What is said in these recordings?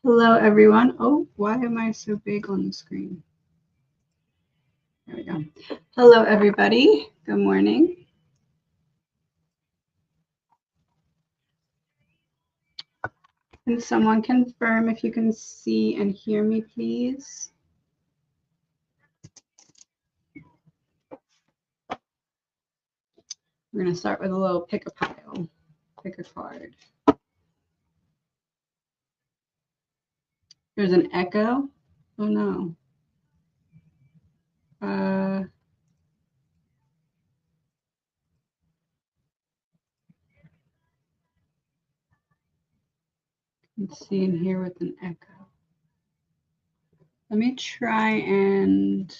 Hello, everyone. Oh, why am I so big on the screen? There we go. Hello, everybody. Good morning. Can someone confirm if you can see and hear me, please? We're going to start with a little pick a pile. Pick a card. There's an echo. Oh, no. Let's see in here with an echo. Let me try and...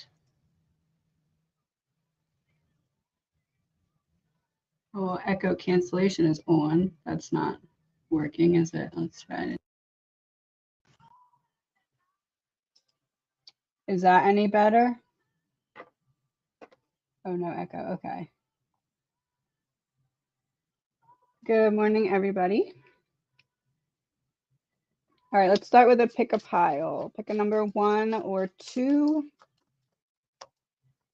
Oh, echo cancellation is on. That's not working, is it? Let's try it. Is that any better? Oh, no echo. Okay. Good morning, everybody. All right, let's start with a pick a pile. Pick a number 1 or 2.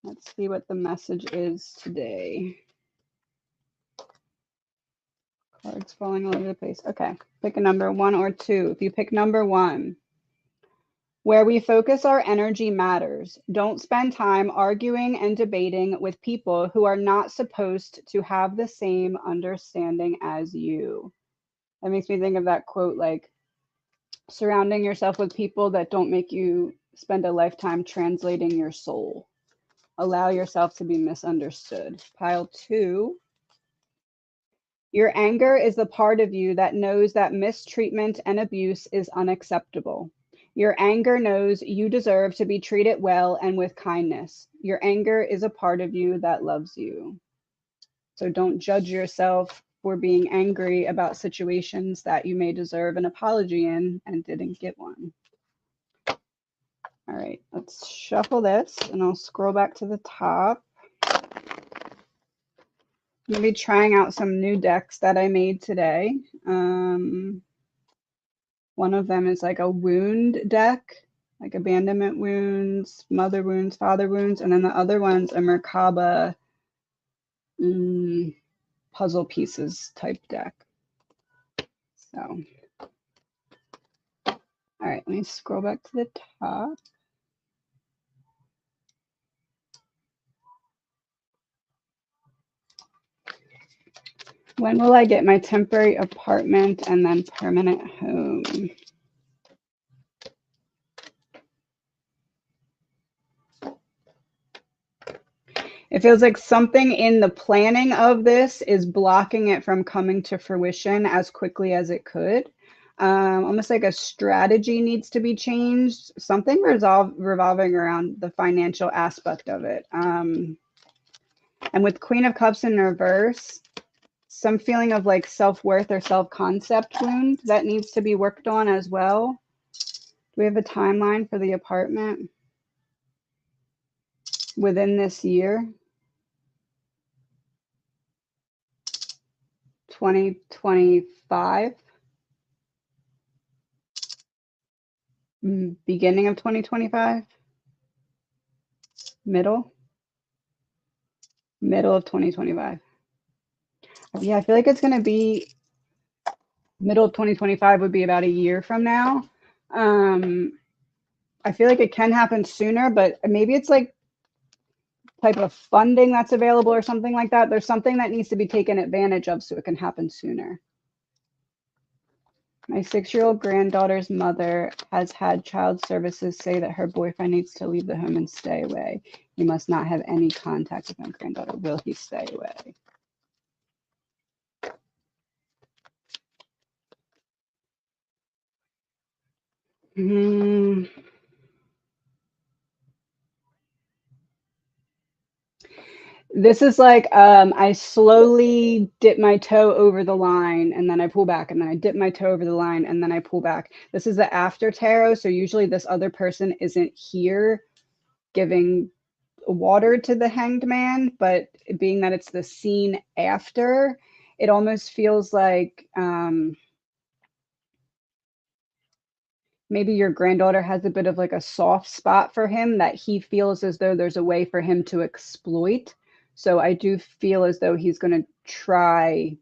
Let's see what the message is today. Cards falling all over the place. Okay, pick a number 1 or 2. If you pick number 1, where we focus our energy matters. Don't spend time arguing and debating with people who are not supposed to have the same understanding as you. That makes me think of that quote, like, surrounding yourself with people that don't make you spend a lifetime translating your soul. Allow yourself to be misunderstood. Pile 2. Your anger is the part of you that knows that mistreatment and abuse is unacceptable. Your anger knows you deserve to be treated well and with kindness. Your anger is a part of you that loves you. So don't judge yourself for being angry about situations that you may deserve an apology in and didn't get one. All right, let's shuffle this and I'll scroll back to the top. I'm going to be trying out some new decks that I made today. One of them is like a wound deck, like abandonment wounds, mother wounds, father wounds, and then the other one's a Merkaba puzzle pieces type deck. So, all right, let me scroll back to the top. When will I get my temporary apartment and then permanent home? It feels like something in the planning of this is blocking it from coming to fruition as quickly as it could. Almost like a strategy needs to be changed, something revolving around the financial aspect of it. And with Queen of Cups in reverse, some feeling of like self-worth or self-concept wound that needs to be worked on as well. Do we have a timeline for the apartment within this year? 2025? Beginning of 2025? Middle of 2025. Yeah, I feel like it's going to be middle of 2025 would be about a year from now. I feel like it can happen sooner, but maybe it's like type of funding that's available or something like that. There's something that needs to be taken advantage of so it can happen sooner. My 6-year-old granddaughter's mother has had child services say that her boyfriend needs to leave the home and stay away. He must not have any contact with my granddaughter. Will he stay away? This is like I slowly dip my toe over the line and then I pull back, and then I dip my toe over the line and then I pull back. This is the after tarot, so usually this other person isn't here giving water to the hanged man, but being that it's the scene after, it almost feels like maybe your granddaughter has a bit of like a soft spot for him that he feels as though there's a way for him to exploit. So I do feel as though he's going to try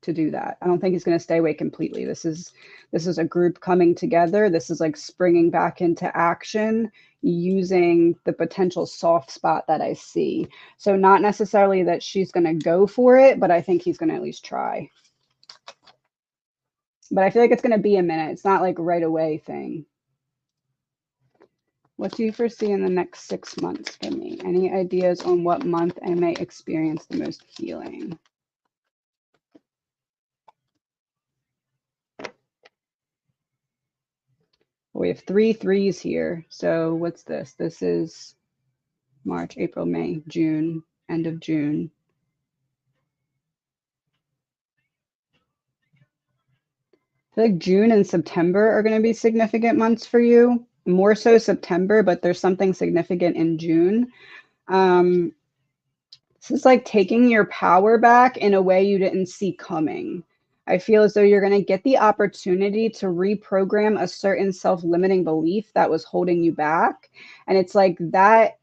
to do that. I don't think he's going to stay away completely. This is a group coming together. This is like springing back into action using the potential soft spot that I see. So not necessarily that she's going to go for it, but I think he's going to at least try. But I feel like it's going to be a minute. It's not like right away thing. What do you foresee in the next 6 months for me? Any ideas on what month I may experience the most healing? We have 3 threes here. So what's this? This is March, April, May, June, end of June. I feel like June and September are going to be significant months for you. More so September, but there's something significant in June. This is like taking your power back in a way you didn't see coming. I feel as though you're going to get the opportunity to reprogram a certain self-limiting belief that was holding you back. And it's like that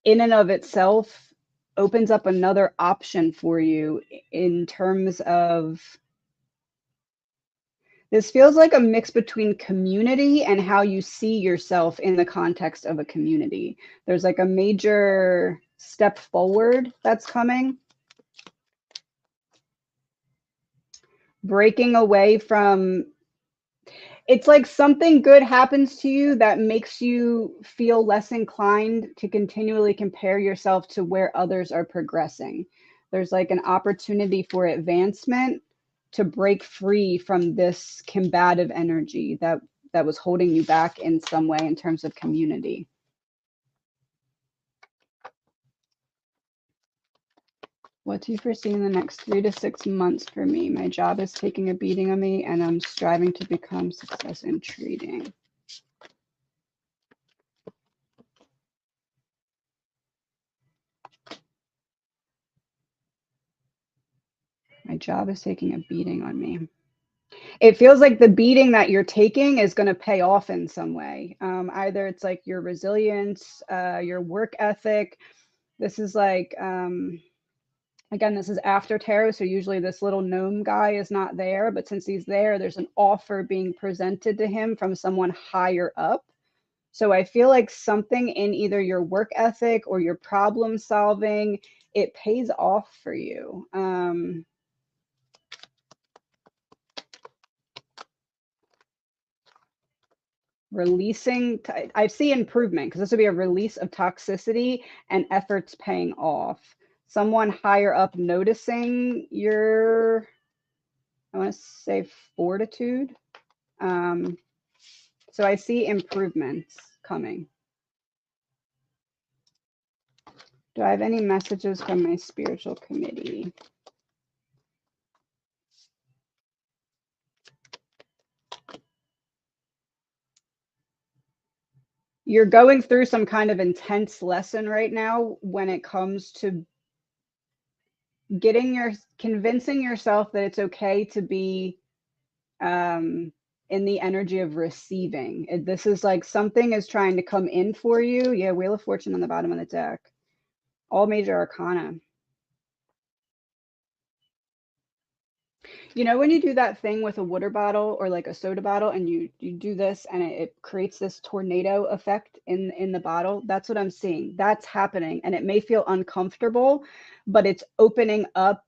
in and of itself opens up another option for you in terms of this feels like a mix between community and how you see yourself in the context of a community. There's like a major step forward that's coming. Breaking away from, it's like something good happens to you that makes you feel less inclined to continually compare yourself to where others are progressing. There's like an opportunity for advancement to break free from this combative energy that was holding you back in some way in terms of community. What do you foresee in the next 3 to 6 months for me? My job is taking a beating on me, and I'm striving to become success in trading. My job is taking a beating on me. It feels like the beating that you're taking is going to pay off in some way. Either it's like your resilience, your work ethic. This is like, again, this is after tarot. So usually this little gnome guy is not there. But since he's there, there's an offer being presented to him from someone higher up. So I feel like something in either your work ethic or your problem solving, it pays off for you. Releasing, I see improvement because this would be a release of toxicity and efforts paying off. Someone higher up noticing your, I want to say fortitude. So I see improvements coming. Do I have any messages from my spiritual committee? You're going through some kind of intense lesson right now when it comes to convincing yourself that it's okay to be in the energy of receiving. This is like something is trying to come in for you. Yeah, Wheel of Fortune on the bottom of the deck. All major arcana. You know when you do that thing with a water bottle or like a soda bottle and you do this and it creates this tornado effect in the bottle? That's what I'm seeing. That's happening and it may feel uncomfortable, but it's opening up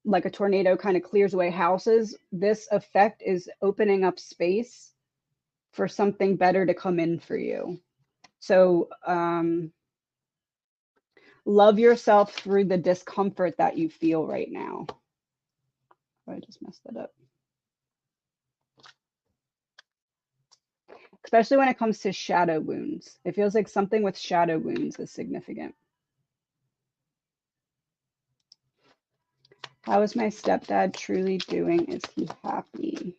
like a tornado kind of clears away houses. This effect is opening up space for something better to come in for you. So love yourself through the discomfort that you feel right now. I just messed that up. Especially when it comes to shadow wounds. It feels like something with shadow wounds is significant. How is my stepdad truly doing? Is he happy?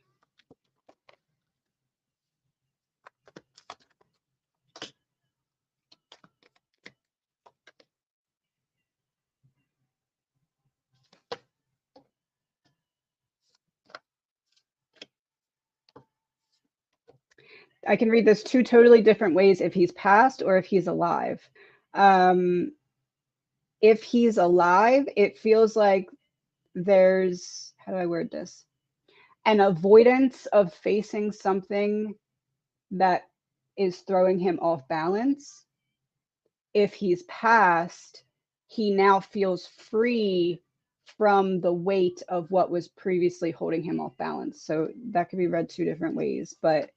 I can read this two totally different ways if he's passed or if he's alive. If he's alive, it feels like there's, how do I word this? An avoidance of facing something that is throwing him off balance. If he's passed, he now feels free from the weight of what was previously holding him off balance. So that could be read two different ways, but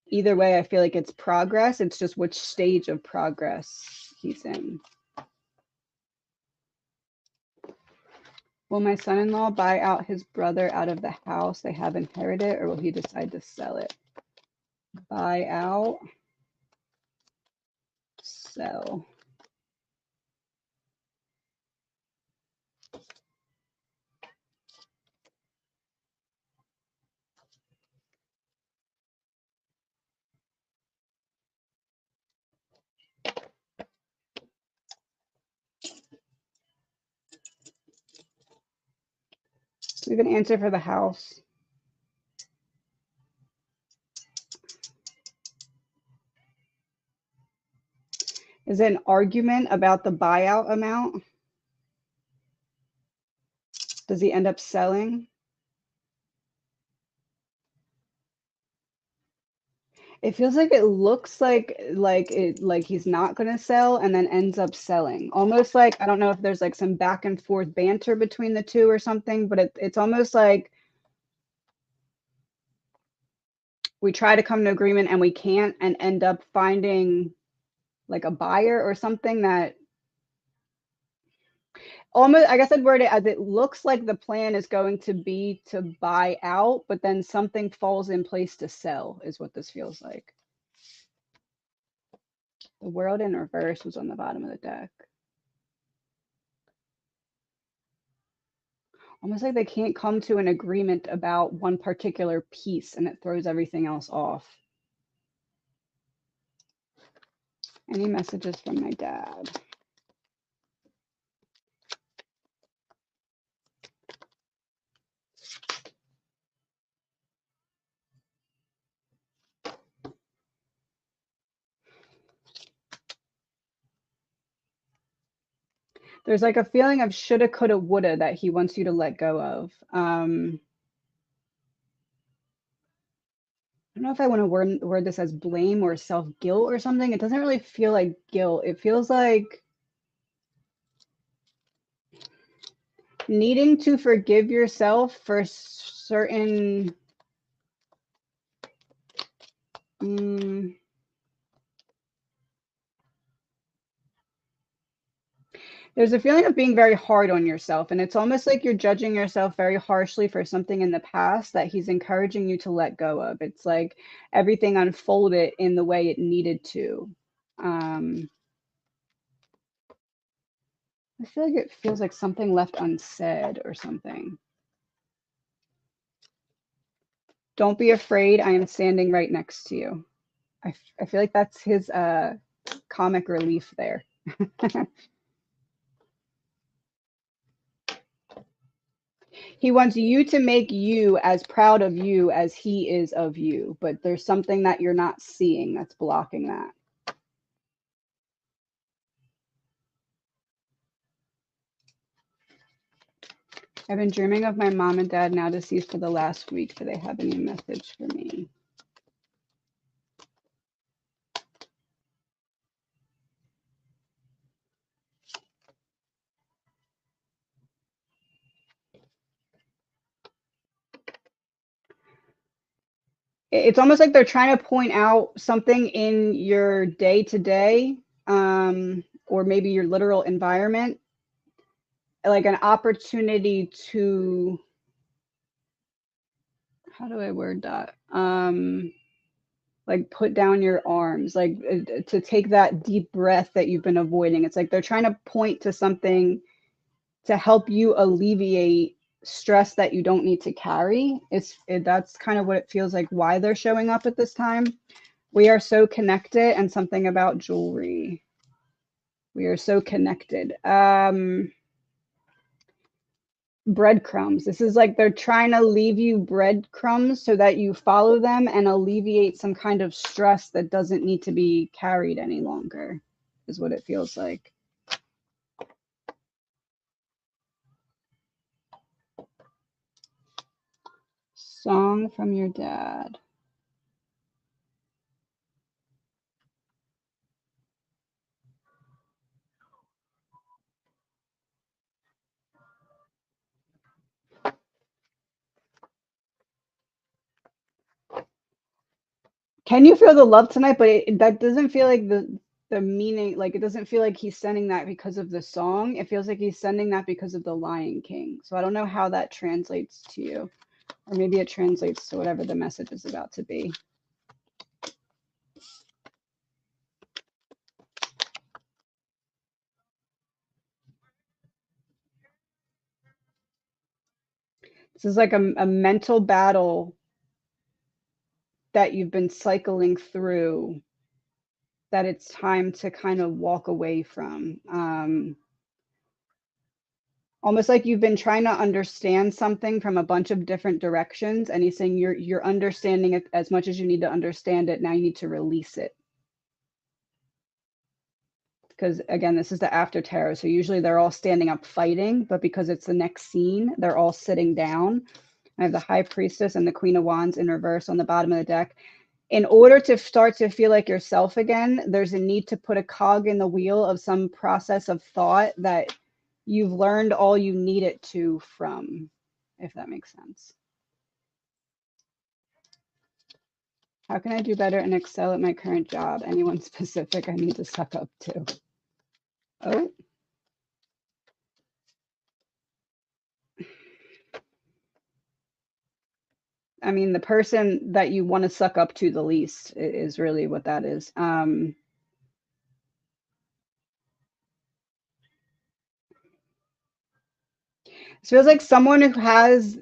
either way, I feel like it's progress. It's just which stage of progress he's in. Will my son-in-law buy out his brother out of the house they have inherited, or will he decide to sell it? Buy out, sell. We have an answer for the house. Is it an argument about the buyout amount? Does he end up selling? It feels like it looks like he's not going to sell and then ends up selling. Almost like, I don't know if there's like some back and forth banter between the two or something, but it's almost like we try to come to agreement and we can't, and end up finding like a buyer or something that almost, I guess I'd word it as it looks like the plan is going to be to buy out, but then something falls in place to sell is what this feels like. The world in reverse was on the bottom of the deck. Almost like they can't come to an agreement about one particular piece and it throws everything else off. Any messages from my dad? There's like a feeling of shoulda, coulda, woulda that he wants you to let go of. I don't know if I want to word this as blame or self-guilt or something. It doesn't really feel like guilt. It feels like needing to forgive yourself for certain there's a feeling of being very hard on yourself, and it's almost like you're judging yourself very harshly for something in the past that he's encouraging you to let go of. It's like everything unfolded in the way it needed to. I feel like it feels like something left unsaid or something. Don't be afraid. I am standing right next to you. I feel like that's his comic relief there. He wants you to make you as proud of you as he is of you, but there's something that you're not seeing that's blocking that. I've been dreaming of my mom and dad, now deceased, for the last week. Do they have any message for me? It's almost like they're trying to point out something in your day-to-day, or maybe your literal environment, like an opportunity to, how do I word that? Like put down your arms, like to take that deep breath that you've been avoiding. It's like they're trying to point to something to help you alleviate stress that you don't need to carry. That's kind of what it feels like, why they're showing up at this time. We are so connected, and something about jewelry. We are so connected. breadcrumbs. This is like they're trying to leave you breadcrumbs so that you follow them and alleviate some kind of stress that doesn't need to be carried any longer, is what it feels like. Song from your dad. Can you feel the love tonight? But that doesn't feel like the meaning. Like it doesn't feel like he's sending that because of the song. It feels like he's sending that because of the Lion King. So I don't know how that translates to you, or maybe it translates to whatever the message is about to be. This is like a mental battle that you've been cycling through that it's time to kind of walk away from. Almost like you've been trying to understand something from a bunch of different directions, and he's saying you're understanding it as much as you need to understand it. Now you need to release it. Because again, this is the after tarot. So usually they're all standing up fighting, but because it's the next scene, they're all sitting down. I have the High Priestess and the Queen of Wands in reverse on the bottom of the deck. In order to start to feel like yourself again, there's a need to put a cog in the wheel of some process of thought that you've learned all you need it to from, if that makes sense. How can I do better and excel at my current job? Anyone specific I need to suck up to? Oh. I mean, the person that you want to suck up to the least is really what that is. It feels like someone who has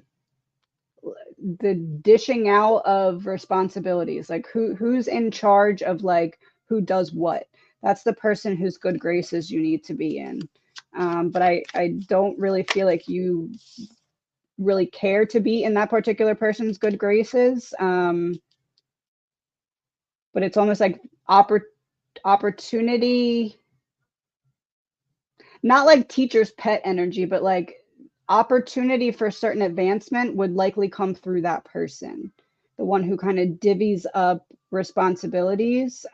the dishing out of responsibilities, like who's in charge of like who does what. That's the person whose good graces you need to be in. But I don't really feel like you really care to be in that particular person's good graces. But it's almost like opportunity, not like teacher's pet energy, but like opportunity for certain advancement would likely come through that person, the one who kind of divvies up responsibilities,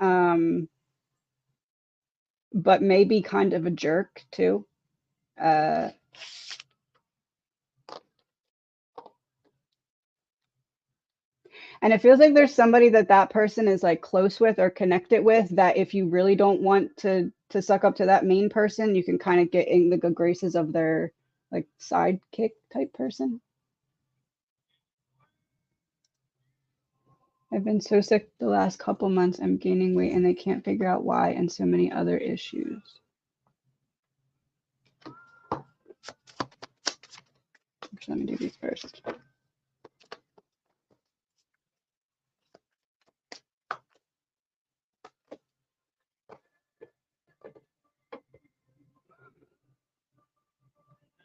but maybe kind of a jerk too. Uh, and it feels like there's somebody that that person is like close with or connected with, that if you really don't want to suck up to that main person, you can kind of get in the good graces of their like sidekick type person. I've been so sick the last couple months. I'm gaining weight and they can't figure out why, and so many other issues. Let me do these first.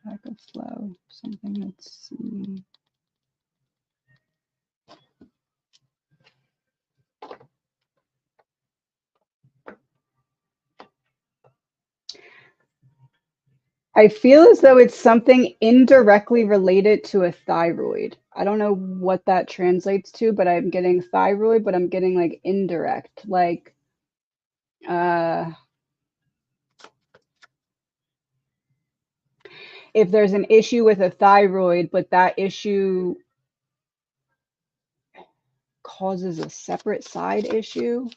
Lack of flow, something that's I feel as though it's something indirectly related to a thyroid. I don't know what that translates to, but I'm getting thyroid, but I'm getting like indirect, like if there's an issue with a thyroid, but that issue causes a separate side issue,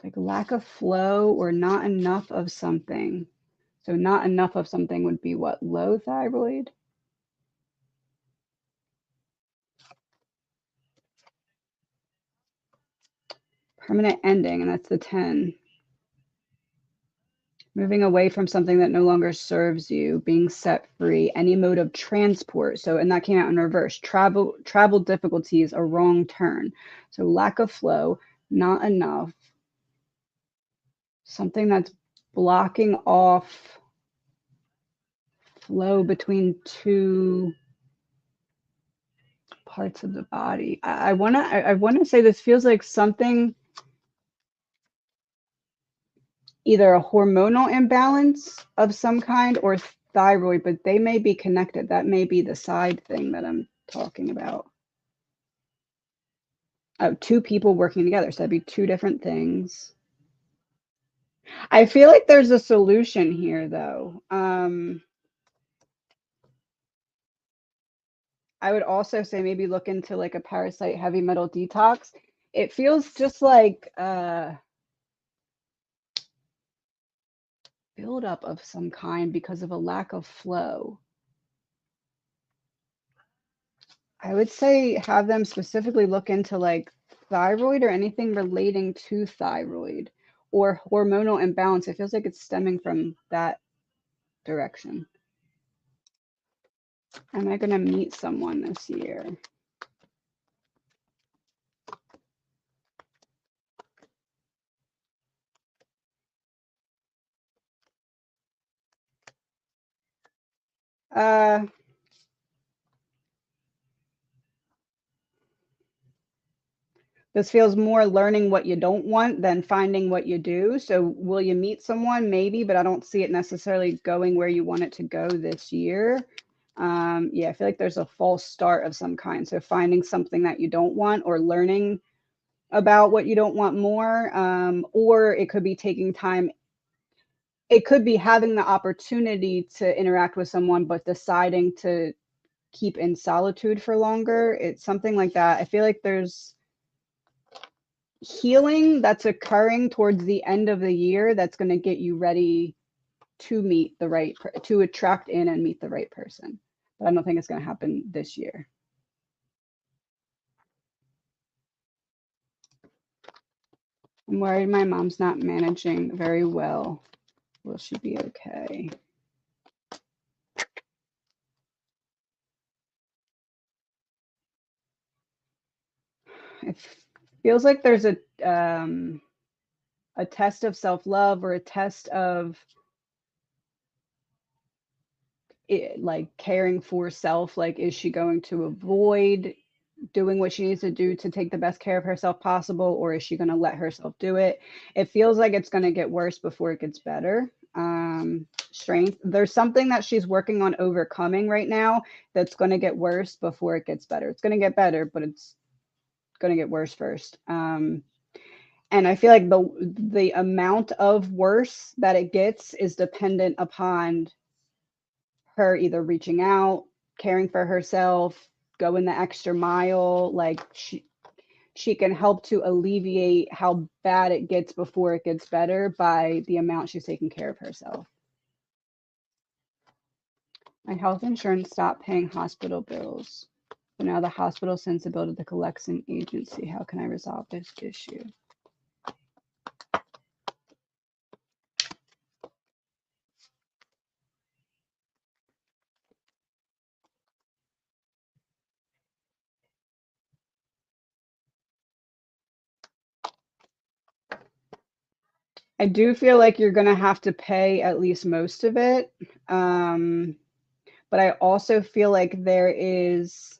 like lack of flow or not enough of something. So not enough of something would be what? Low thyroid? Permanent ending, and that's the 10. Moving away from something that no longer serves you, being set free, any mode of transport. So, and that came out in reverse. Travel difficulties, a wrong turn. So lack of flow, not enough. Something that's blocking off flow between two parts of the body. I wanna say this feels like something, either a hormonal imbalance of some kind or thyroid, but they may be connected. That may be the side thing that I'm talking about. Oh, two people working together. So that'd be two different things. I feel like there's a solution here, though. I would also say maybe look into like a parasite heavy metal detox. It feels just like buildup of some kind because of a lack of flow. I would say have them specifically look into like thyroid or anything relating to thyroid or hormonal imbalance. It feels like it's stemming from that direction. Am I going to meet someone this year? This feels more learning what you don't want than finding what you do. So will you meet someone? Maybe, but I don't see it necessarily going where you want it to go this year. Yeah, I feel like there's a false start of some kind. So finding something that you don't want or learning about what you don't want more, or it could be taking time. It could be having the opportunity to interact with someone, but deciding to keep in solitude for longer. It's something like that. I feel like there's healing that's occurring towards the end of the year that's going to get you ready to meet the right, to attract in and meet the right person. But I don't think it's going to happen this year. I'm worried my mom's not managing very well. Will she be okay? It feels like there's a test of self-love or a test of it, like caring for self. Like, is she going to avoid doing what she needs to do to take the best care of herself possible, or is she going to let herself do it? It feels like it's going to get worse before it gets better. Strength, there's something that she's working on overcoming right now that's going to get worse before it gets better. It's going to get better, but it's going to get worse first. And I feel like the amount of worse that it gets is dependent upon her either reaching out, caring for herself, going the extra mile. Like she can help to alleviate how bad it gets before it gets better by the amount she's taking care of herself. My health insurance stopped paying hospital bills. So now the hospital sends the bill to the collection agency. How can I resolve this issue? I do feel like you're going to have to pay at least most of it. But I also feel like there is,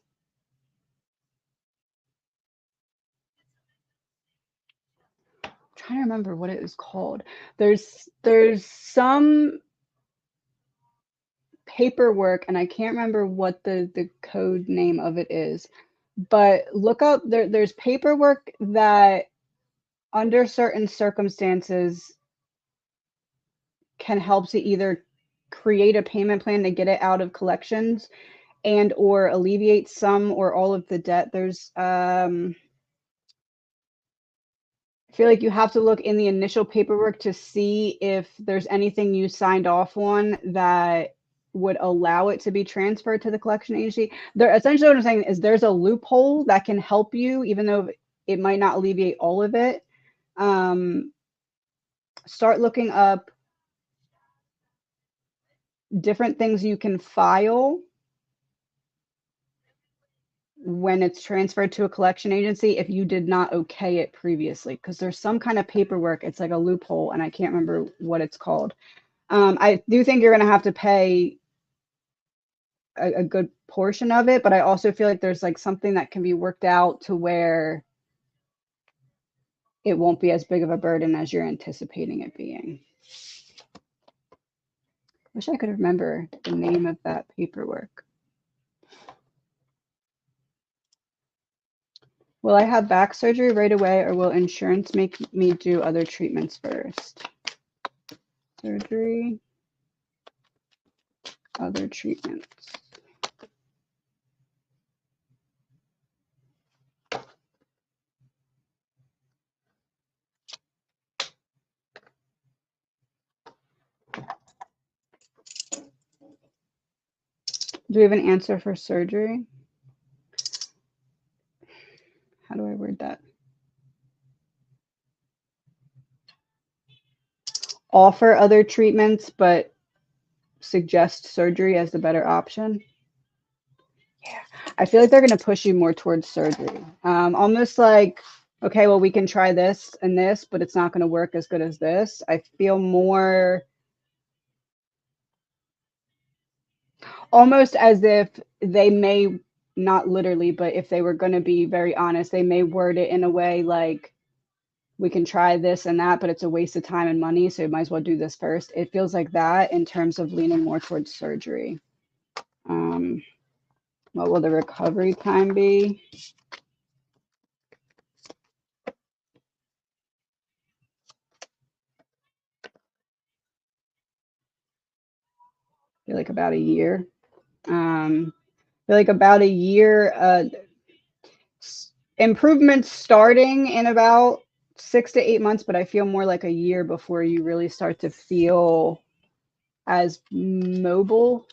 I'm trying to remember what it is called. There's some paperwork, and I can't remember what the code name of it is, but look up there's paperwork that under certain circumstances can help to either create a payment plan to get it out of collections and or alleviate some or all of the debt. There's I feel like you have to look in the initial paperwork to see if there's anything you signed off on that would allow it to be transferred to the collection agency. There, essentially what I'm saying is there's a loophole that can help you, even though it might not alleviate all of it. Start looking up different things you can file when it's transferred to a collection agency if you did not okay it previously, because there's some kind of paperwork. It's like a loophole, and I can't remember what it's called. I do think you're going to have to pay a good portion of it, but I also feel like there's like something that can be worked out to where it won't be as big of a burden as you're anticipating it being. Wish I could remember the name of that paperwork. Will I have back surgery right away, or will insurance make me do other treatments first? Surgery, other treatments. Do we have an answer for surgery? How do I word that? Offer other treatments, but suggest surgery as the better option. Yeah, I feel like they're going to push you more towards surgery. Almost like, okay, well, we can try this and this, but it's not going to work as good as this. I feel more almost as if they may, not literally, but if they were going to be very honest, they may word it in a way like, we can try this and that, but it's a waste of time and money, so you might as well do this first. It feels like that in terms of leaning more towards surgery. What will the recovery time be? I feel like about a year. I feel like about a year. Improvements starting in about 6 to 8 months, but I feel more like a year before you really start to feel as mobile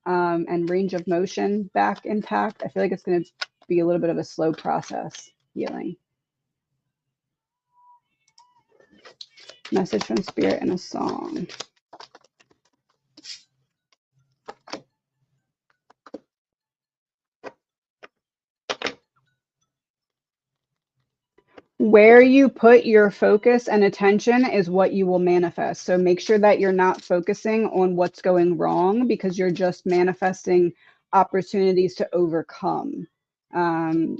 and range of motion back intact. I feel like it's going to be a little bit of a slow process healing. Message from spirit in a song. Where you put your focus and attention is what you will manifest. So make sure that you're not focusing on what's going wrong, because you're just manifesting opportunities to overcome.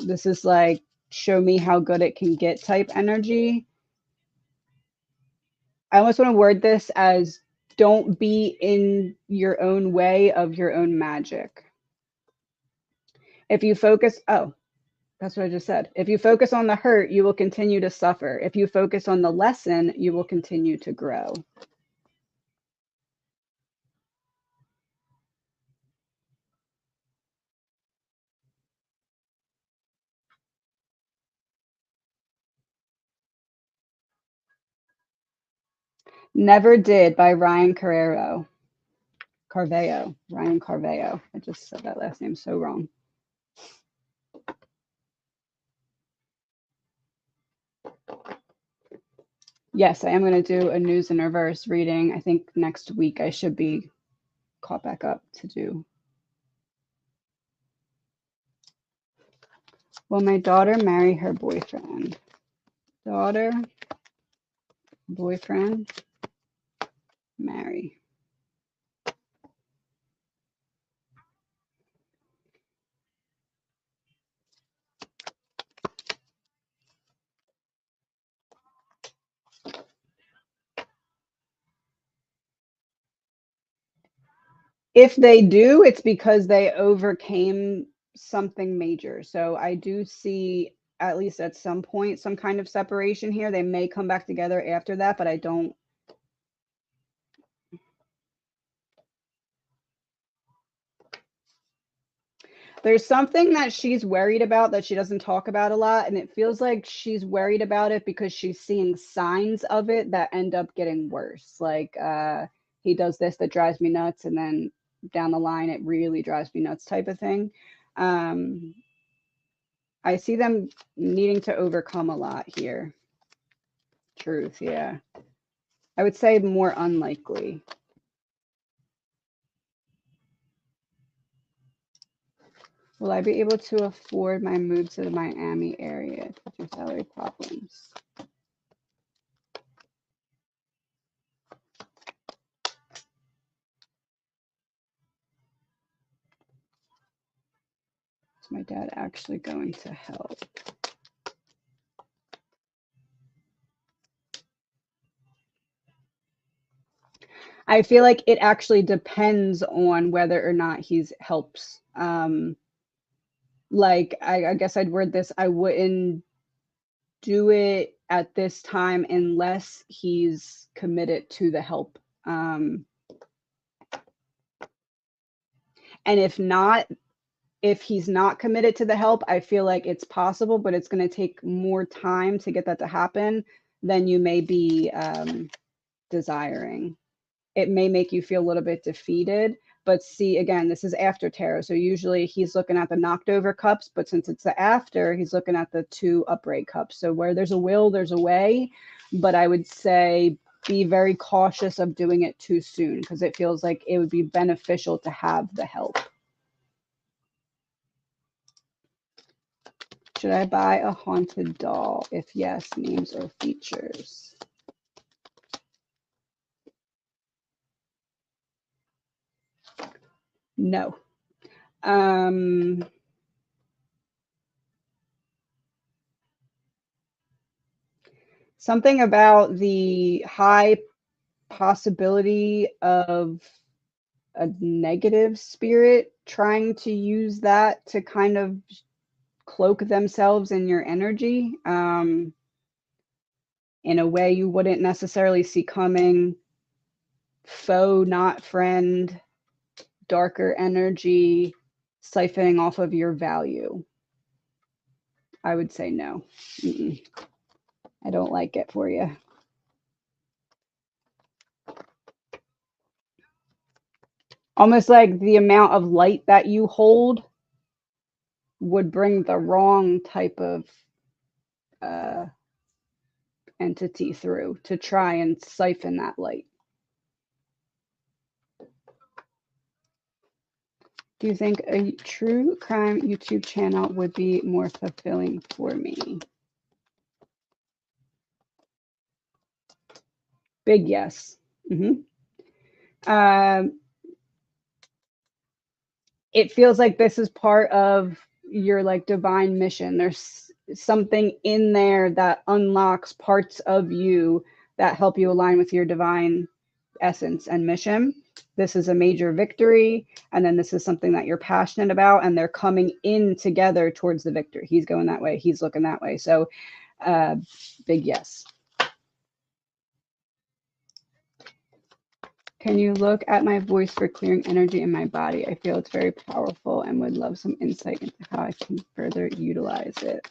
This is like, show me how good it can get type energy. I almost want to word this as, don't be in your own way of your own magic. If you focus, oh, that's what I just said. If you focus on the hurt, you will continue to suffer. If you focus on the lesson, you will continue to grow. Never Did by Ryan Carrero. Carveo. Ryan Carveo. I just said that last name so wrong. Yes, I am going to do a news in reverse reading. I think next week I should be caught back up to do. Will my daughter marry her boyfriend? Daughter, boyfriend, marry. If they do, it's because they overcame something major. So I do see, at least at some point, some kind of separation here. They may come back together after that, but I don't. There's something that she's worried about that she doesn't talk about a lot, and it feels like she's worried about it because she's seeing signs of it that end up getting worse. Like, he does this that drives me nuts, and then down the line it really drives me nuts type of thing. I see them needing to overcome a lot here. Truth, yeah. I would say more unlikely. Will I be able to afford my move to the Miami area due to salary problems? Is my dad actually going to help? I feel like it actually depends on whether or not he's helps. Like I guess I'd word this, I wouldn't do it at this time unless he's committed to the help. And if he's not committed to the help, I feel like it's possible, but it's going to take more time to get that to happen than you may be desiring. It may make you feel a little bit defeated, but see, again, this is after tarot. So usually he's looking at the knocked over cups, but since it's the after, he's looking at the 2 upright cups. So where there's a will, there's a way. But I would say be very cautious of doing it too soon because it feels like it would be beneficial to have the help. Should I buy a haunted doll? If yes, names or features? No. Something about the high possibility of a negative spirit trying to use that to kind of cloak themselves in your energy in a way you wouldn't necessarily see coming. Foe, not friend, darker energy, siphoning off of your value. I would say no. I don't like it for you. Almost like the amount of light that you hold would bring the wrong type of entity through to try and siphon that light. Do you think a true crime YouTube channel would be more fulfilling for me? Big yes. It feels like this is part of your like divine mission. There's something in there that unlocks parts of you that help you align with your divine essence and mission. This is a major victory, and then this is something that you're passionate about, and they're coming in together towards the victory. He's going that way, he's looking that way. So big yes. Can you look at my voice for clearing energy in my body? I feel it's very powerful and would love some insight into how I can further utilize it.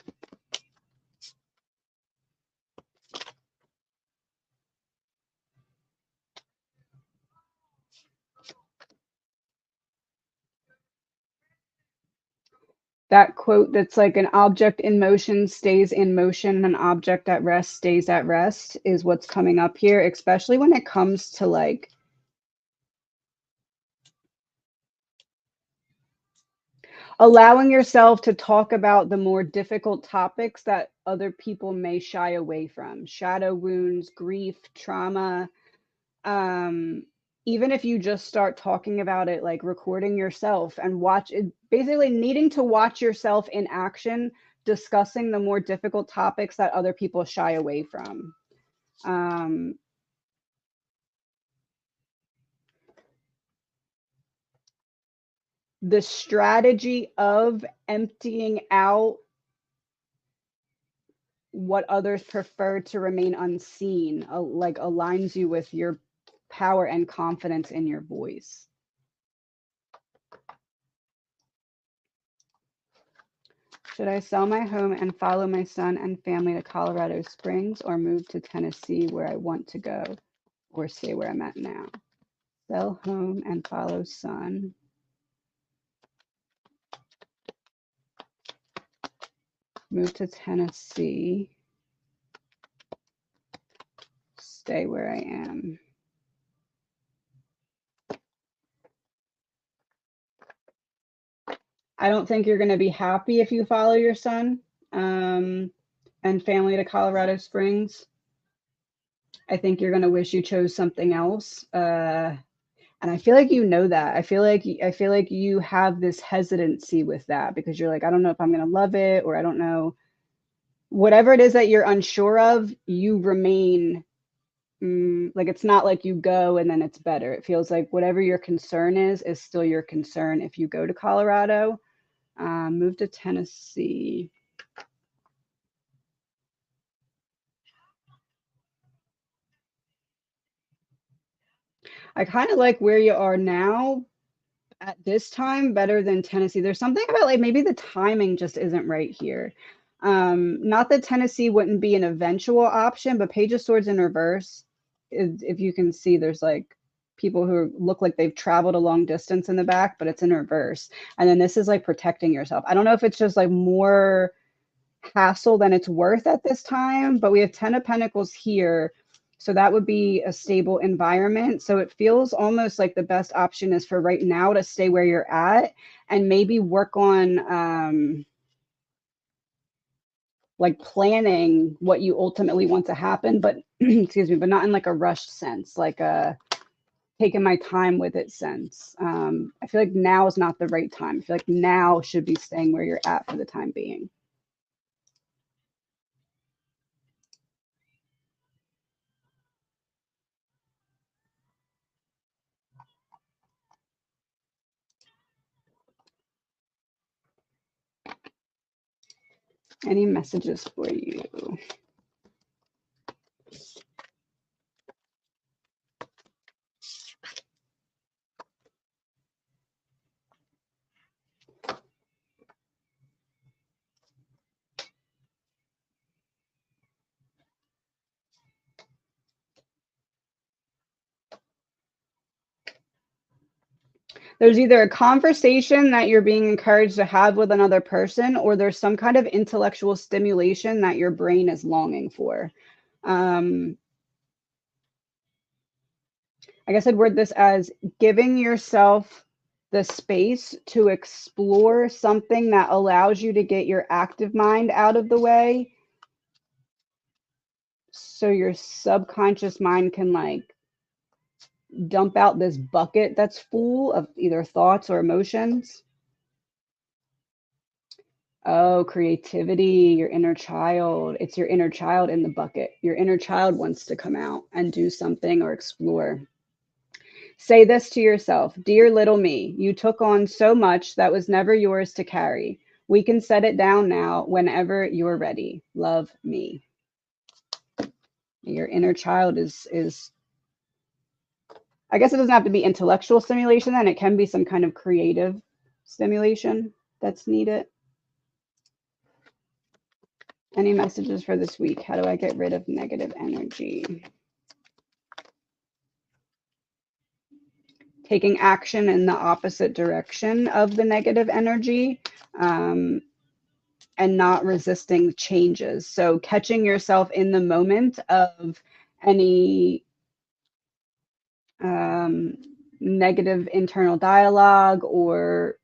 That quote that's like an object in motion stays in motion, an object at rest stays at rest is what's coming up here, especially when it comes to like allowing yourself to talk about the more difficult topics that other people may shy away from. Shadow wounds, grief, trauma. Even if you just start talking about it, like recording yourself and watch it, basically needing to watch yourself in action, discussing the more difficult topics that other people shy away from. The strategy of emptying out what others prefer to remain unseen, like aligns you with your power and confidence in your voice. Should I sell my home and follow my son and family to Colorado Springs, or move to Tennessee where I want to go, or stay where I'm at now? Sell home and follow son. Move to Tennessee. Stay where I am. I don't think you're going to be happy if you follow your son and family to Colorado Springs. I think you're going to wish you chose something else. And I feel like you know that. I feel like you have this hesitancy with that because you're like, I don't know if I'm going to love it, or I don't know. Whatever it is that you're unsure of, you remain like, it's not like you go and then it's better. It feels like whatever your concern is still your concern if you go to Colorado. Move to Tennessee. I kind of like where you are now at this time better than Tennessee. There's something about like maybe the timing just isn't right here. Not that Tennessee wouldn't be an eventual option, but Page of Swords in reverse, if you can see, there's like people who look like they've traveled a long distance in the back, but it's in reverse. And then this is like protecting yourself. I don't know if it's just like more hassle than it's worth at this time, but we have 10 of Pentacles here. So that would be a stable environment. So it feels almost like the best option is for right now to stay where you're at and maybe work on like planning what you ultimately want to happen, but excuse me, but not in like a rushed sense, like a taking my time with it sense. I feel like now is not the right time. I feel like now should be staying where you're at for the time being. Any messages for you? There's either a conversation that you're being encouraged to have with another person, or there's some kind of intellectual stimulation that your brain is longing for. Um, I guess I'd word this as giving yourself the space to explore something that allows you to get your active mind out of the way so your subconscious mind can like dump out this bucket that's full of either thoughts or emotions. Oh, creativity, your inner child. It's your inner child in the bucket. Your inner child wants to come out and do something or explore. Say this to yourself: Dear little me, you took on so much that was never yours to carry. We can set it down now whenever you're ready. Love me. Your inner child is I guess it doesn't have to be intellectual stimulation then. It can be some kind of creative stimulation that's needed. Any messages for this week? How do I get rid of negative energy? Taking action in the opposite direction of the negative energy, and not resisting changes. So catching yourself in the moment of any negative internal dialogue, or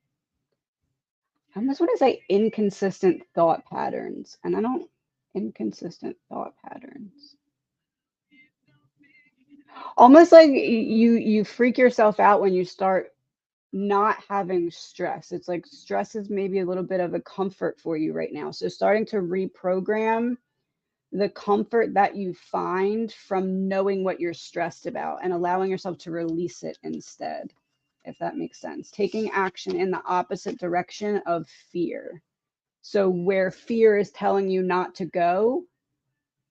I almost want to say inconsistent thought patterns. And I don't, inconsistent thought patterns. Almost like you freak yourself out when you start not having stress. It's like stress is maybe a little bit of a comfort for you right now. So starting to reprogram the comfort that you find from knowing what you're stressed about and allowing yourself to release it instead, if that makes sense. Taking action in the opposite direction of fear. So where fear is telling you not to go,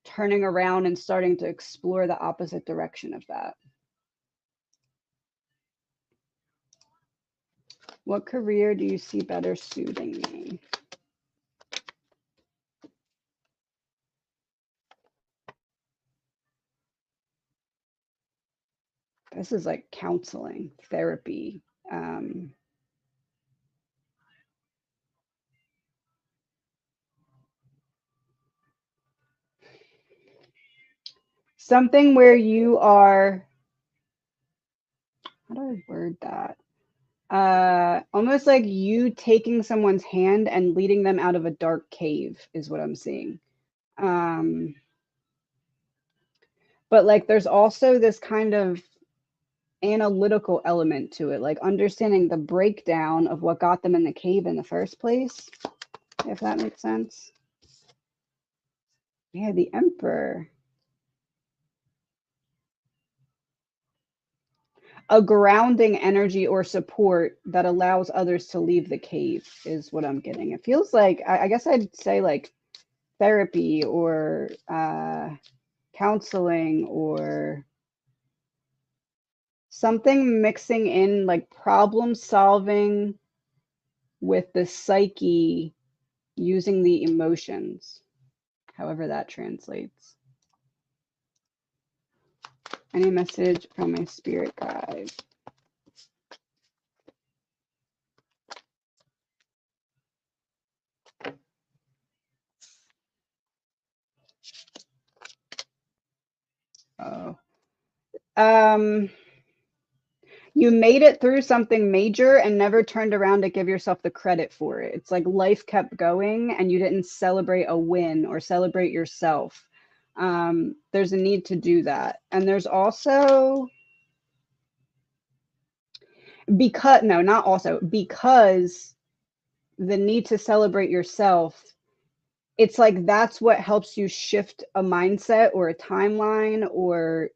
turning around and starting to explore the opposite direction of that. What career do you see better suiting me? This is like counseling, therapy. Something where you are, how do I word that? Almost like you taking someone's hand and leading them out of a dark cave is what I'm seeing. But like there's also this kind of analytical element to it, like understanding the breakdown of what got them in the cave in the first place, if that makes sense. Yeah, the Emperor. A grounding energy or support that allows others to leave the cave is what I'm getting. It feels like, I guess I'd say like therapy or counseling or something mixing in like problem solving with the psyche using the emotions, however that translates. Any message from my spirit guide? Oh. You made it through something major and never turned around to give yourself the credit for it. It's like life kept going and you didn't celebrate a win or celebrate yourself. There's a need to do that. And there's also, because, no, not also, because the need to celebrate yourself, it's like that's what helps you shift a mindset or a timeline or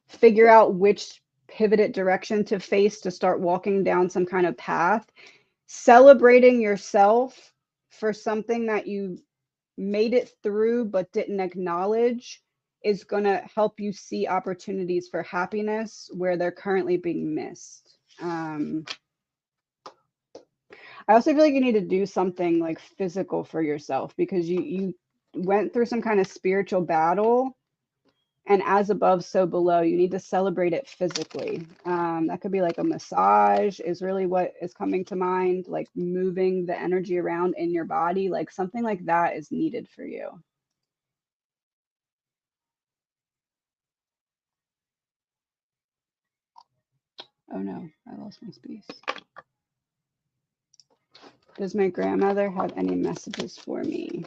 figure out which pivoted direction to face to start walking down some kind of path. Celebrating yourself for something that you made it through but didn't acknowledge is going to help you see opportunities for happiness where they're currently being missed. I also feel like you need to do something like physical for yourself because you went through some kind of spiritual battle, and as above, so below. You need to celebrate it physically. That could be like a massage is really what is coming to mind, like moving the energy around in your body, like something like that is needed for you. Oh no, I lost my space. Does my grandmother have any messages for me?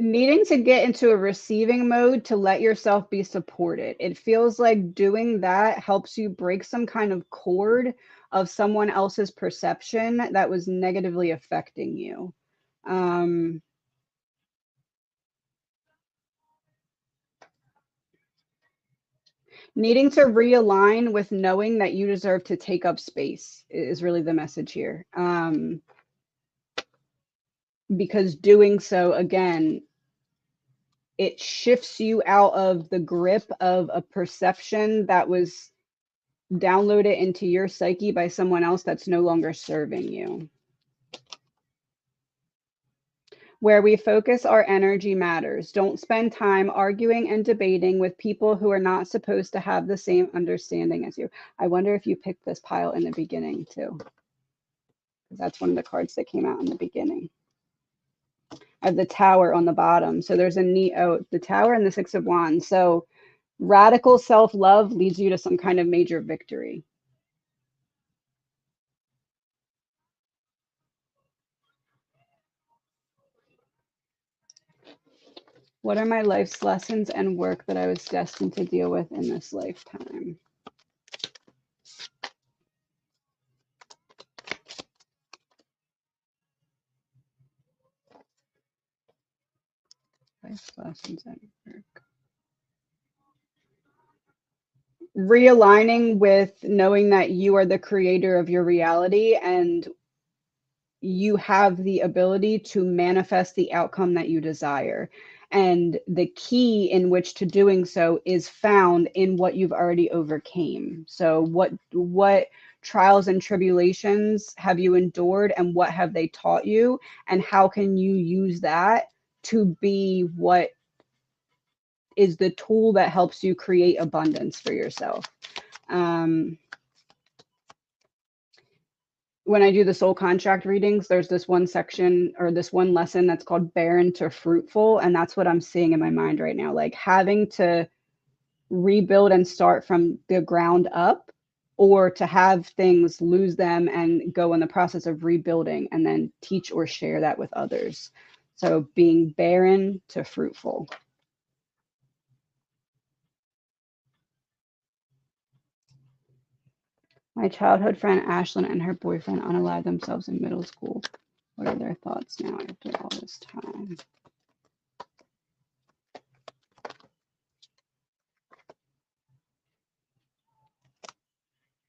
Needing to get into a receiving mode to let yourself be supported. It feels like doing that helps you break some kind of cord of someone else's perception that was negatively affecting you. Needing to realign with knowing that you deserve to take up space is really the message here. Because doing so, again, it shifts you out of the grip of a perception that was downloaded into your psyche by someone else that's no longer serving you. Where we focus our energy matters. Don't spend time arguing and debating with people who are not supposed to have the same understanding as you. I wonder if you picked this pile in the beginning too. That's one of the cards that came out in the beginning. I have the Tower on the bottom. So there's a neat, the Tower and the Six of Wands. So radical self-love leads you to some kind of major victory. What are my life's lessons and work that I was destined to deal with in this lifetime? Life's lessons and work. Realigning with knowing that you are the creator of your reality and you have the ability to manifest the outcome that you desire. And the key in which to doing so is found in what you've already overcame. So what trials and tribulations have you endured and what have they taught you? And how can you use that to be what is the tool that helps you create abundance for yourself? when I do the soul contract readings, there's this one section or this one lesson that's called barren to fruitful. And that's what I'm seeing in my mind right now. Like having to rebuild and start from the ground up, or to have things lose them and go in the process of rebuilding and then teach or share that with others. So being barren to fruitful. My childhood friend Ashlyn and her boyfriend unalived themselves in middle school. What are their thoughts now after all this time?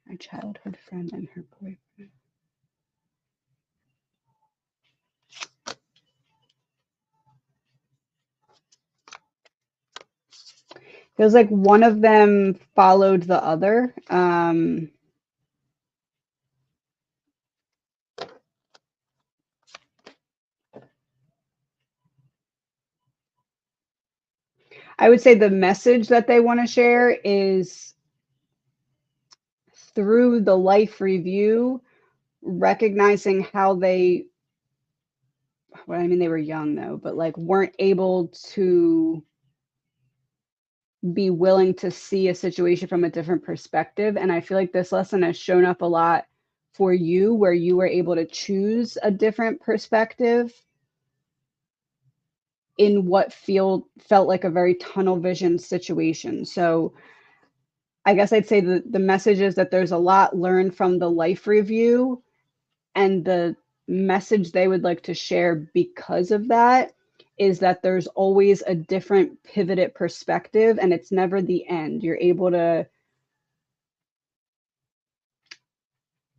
My childhood friend and her boyfriend. Feels like one of them followed the other. I would say the message that they want to share is through the life review, recognizing how they, well, I mean, they were young though, but like weren't able to be willing to see a situation from a different perspective. And I feel like this lesson has shown up a lot for you, where you were able to choose a different perspective in what felt like a very tunnel vision situation. So I guess I'd say the message is that there's a lot learned from the life review, and the message they would like to share because of that is that there's always a different pivoted perspective, and it's never the end. You're able to,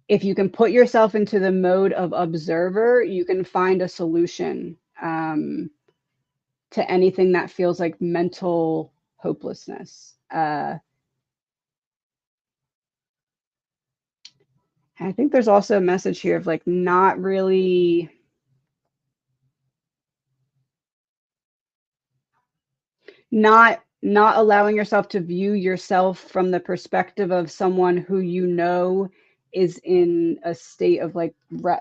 if you can put yourself into the mode of observer, you can find a solution to anything that feels like mental hopelessness. I think there's also a message here of like not allowing yourself to view yourself from the perspective of someone who you know is in a state of like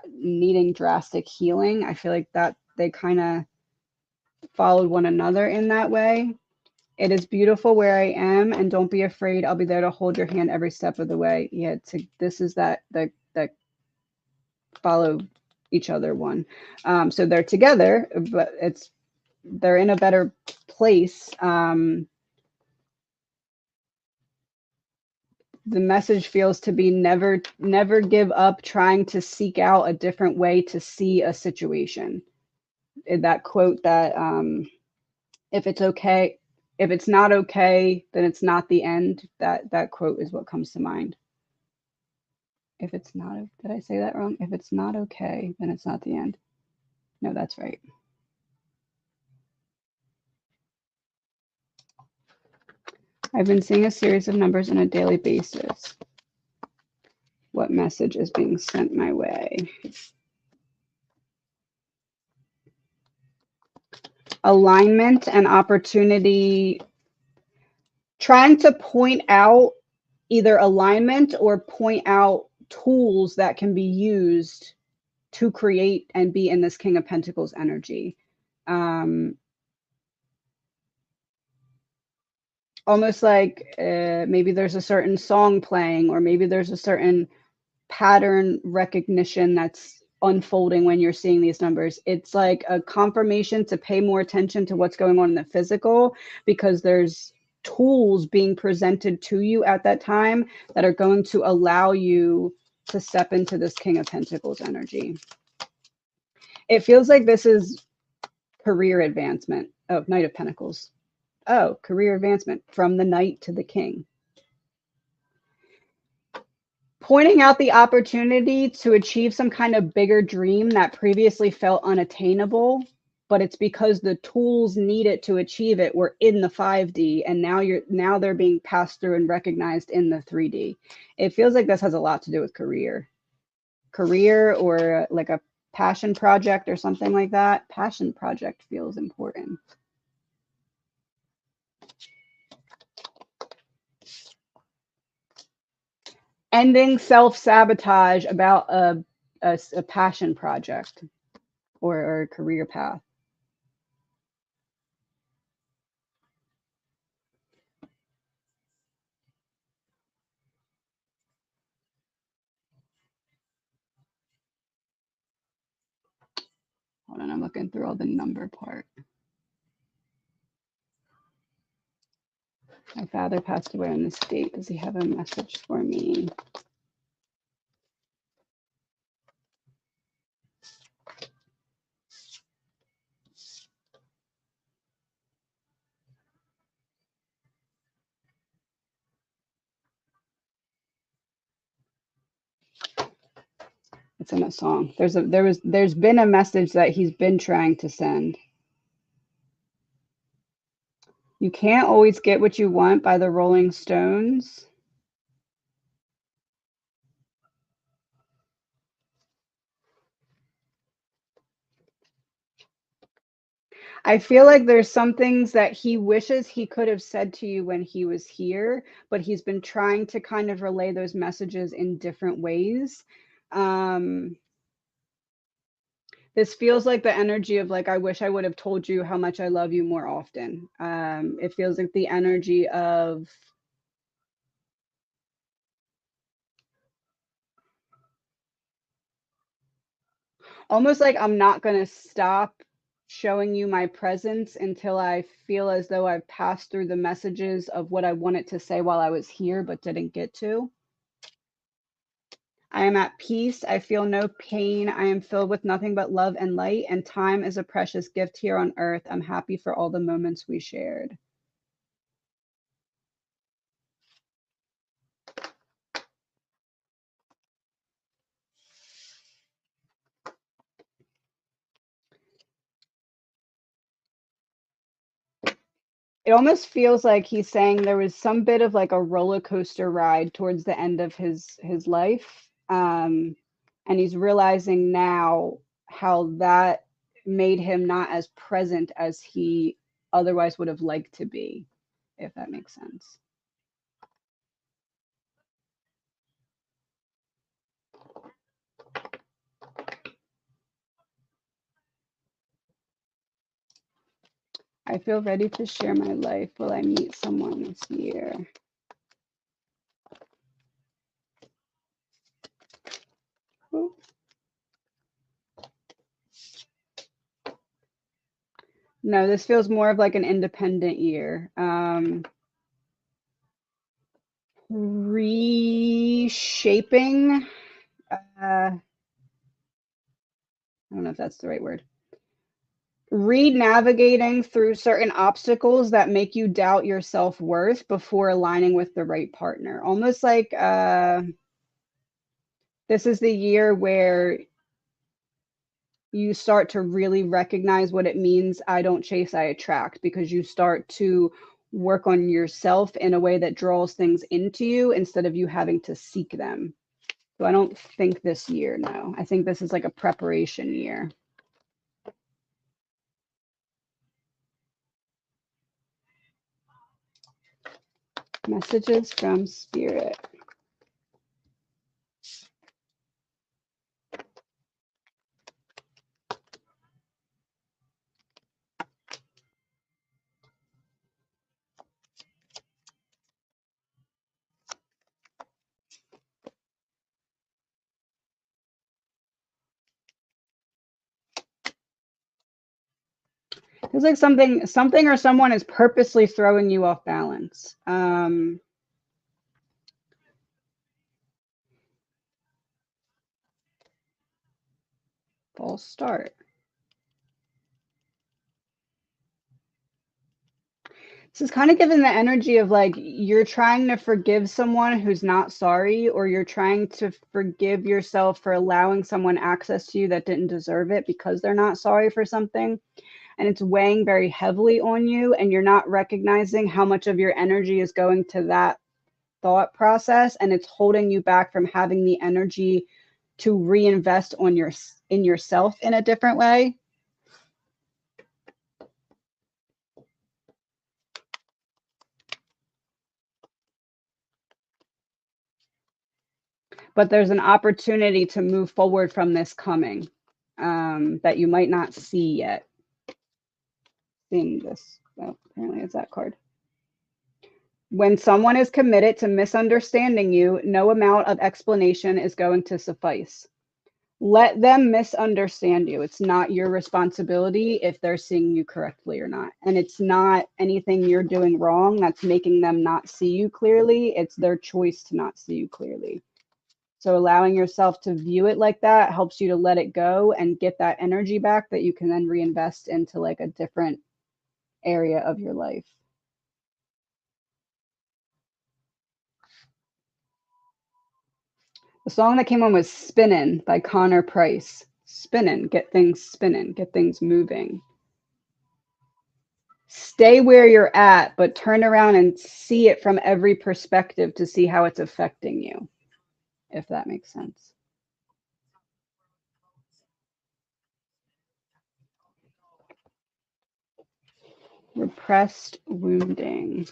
needing drastic healing. I feel like that they kind of followed one another in that way. It is beautiful where I am, and don't be afraid. I'll be there to hold your hand every step of the way. Yeah, this is that follow each other one. So they're together, but they're in a better place. The message feels to be never give up trying to seek out a different way to see a situation. That quote that if it's not okay, then it's not the end. That quote is what comes to mind. If it's not, did I say that wrong? If it's not okay, then it's not the end. No, that's right. I've been seeing a series of numbers on a daily basis. What message is being sent my way? Alignment and opportunity, trying to point out either alignment or point out tools that can be used to create and be in this King of Pentacles energy. Almost like maybe there's a certain song playing, or maybe there's a certain pattern recognition that's unfolding when you're seeing these numbers. It's like a confirmation to pay more attention to what's going on in the physical, because there's tools being presented to you at that time that are going to allow you to step into this King of Pentacles energy. It feels like this is career advancement. Oh, Knight of Pentacles. Oh, career advancement from the Knight to the King. Pointing out the opportunity to achieve some kind of bigger dream that previously felt unattainable, but it's because the tools needed to achieve it were in the 5D, and now they're being passed through and recognized in the 3D. It feels like this has a lot to do with career or like a passion project or something like that. Passion project feels important. Ending self-sabotage about a a passion project or a career path. Hold on, I'm looking through all the number part. My father passed away on this date. Does he have a message for me? It's in a song. There's been a message that he's been trying to send. You can't always get what you want by the Rolling Stones. I feel like there's some things that he wishes he could have said to you when he was here, but he's been trying to kind of relay those messages in different ways. This feels like the energy of like, I wish I would have told you how much I love you more often. It feels like the energy of almost like I'm not going to stop showing you my presence until I feel as though I've passed through the messages of what I wanted to say while I was here but didn't get to. I am at peace. I feel no pain. I am filled with nothing but love and light, and time is a precious gift here on earth. I'm happy for all the moments we shared. It almost feels like he's saying there was some bit of like a roller coaster ride towards the end of his life, and he's realizing now how that made him not as present as he otherwise would have liked to be, if that makes sense. I feel ready to share my life. Will I meet someone this year? Ooh. No, this feels more of like an independent year. Reshaping. I don't know if that's the right word. Re-navigating through certain obstacles that make you doubt your self-worth before aligning with the right partner. Almost like this is the year where you start to really recognize what it means. I don't chase, I attract, because you start to work on yourself in a way that draws things into you instead of you having to seek them. So I don't think this year, no. I think this is like a preparation year. Messages from Spirit. It's like something or someone is purposely throwing you off balance. False start. This is kind of given the energy of like you're trying to forgive someone who's not sorry, or you're trying to forgive yourself for allowing someone access to you that didn't deserve it because they're not sorry for something. And it's weighing very heavily on you, and you're not recognizing how much of your energy is going to that thought process, and it's holding you back from having the energy to reinvest in yourself in a different way. but there's an opportunity to move forward from this coming that you might not see yet. Seeing this, well, apparently it's that card. When someone is committed to misunderstanding you, no amount of explanation is going to suffice. Let them misunderstand you. It's not your responsibility if they're seeing you correctly or not. And it's not anything you're doing wrong that's making them not see you clearly. It's their choice to not see you clearly. So allowing yourself to view it like that helps you to let it go and get that energy back that you can then reinvest into like a different area of your life. The song that came on was Spinnin' by Connor Price. Spinnin', get things moving. Stay where you're at, but turn around and see it from every perspective to see how it's affecting you, if that makes sense. Repressed wounding.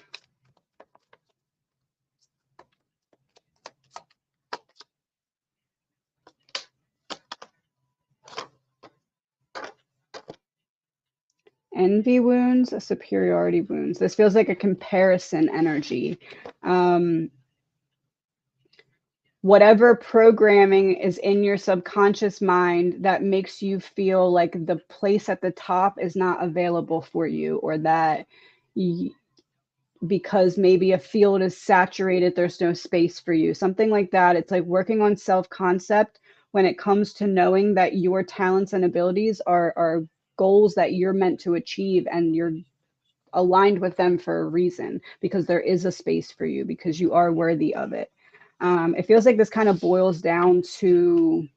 Envy wounds, superiority wounds. This feels like a comparison energy. Whatever programming is in your subconscious mind that makes you feel like the place at the top is not available for you, or that because maybe a field is saturated, there's no space for you, something like that. It's like working on self-concept when it comes to knowing that your talents and abilities are goals that you're meant to achieve, and you're aligned with them for a reason, because there is a space for you, because you are worthy of it. It feels like this kind of boils down to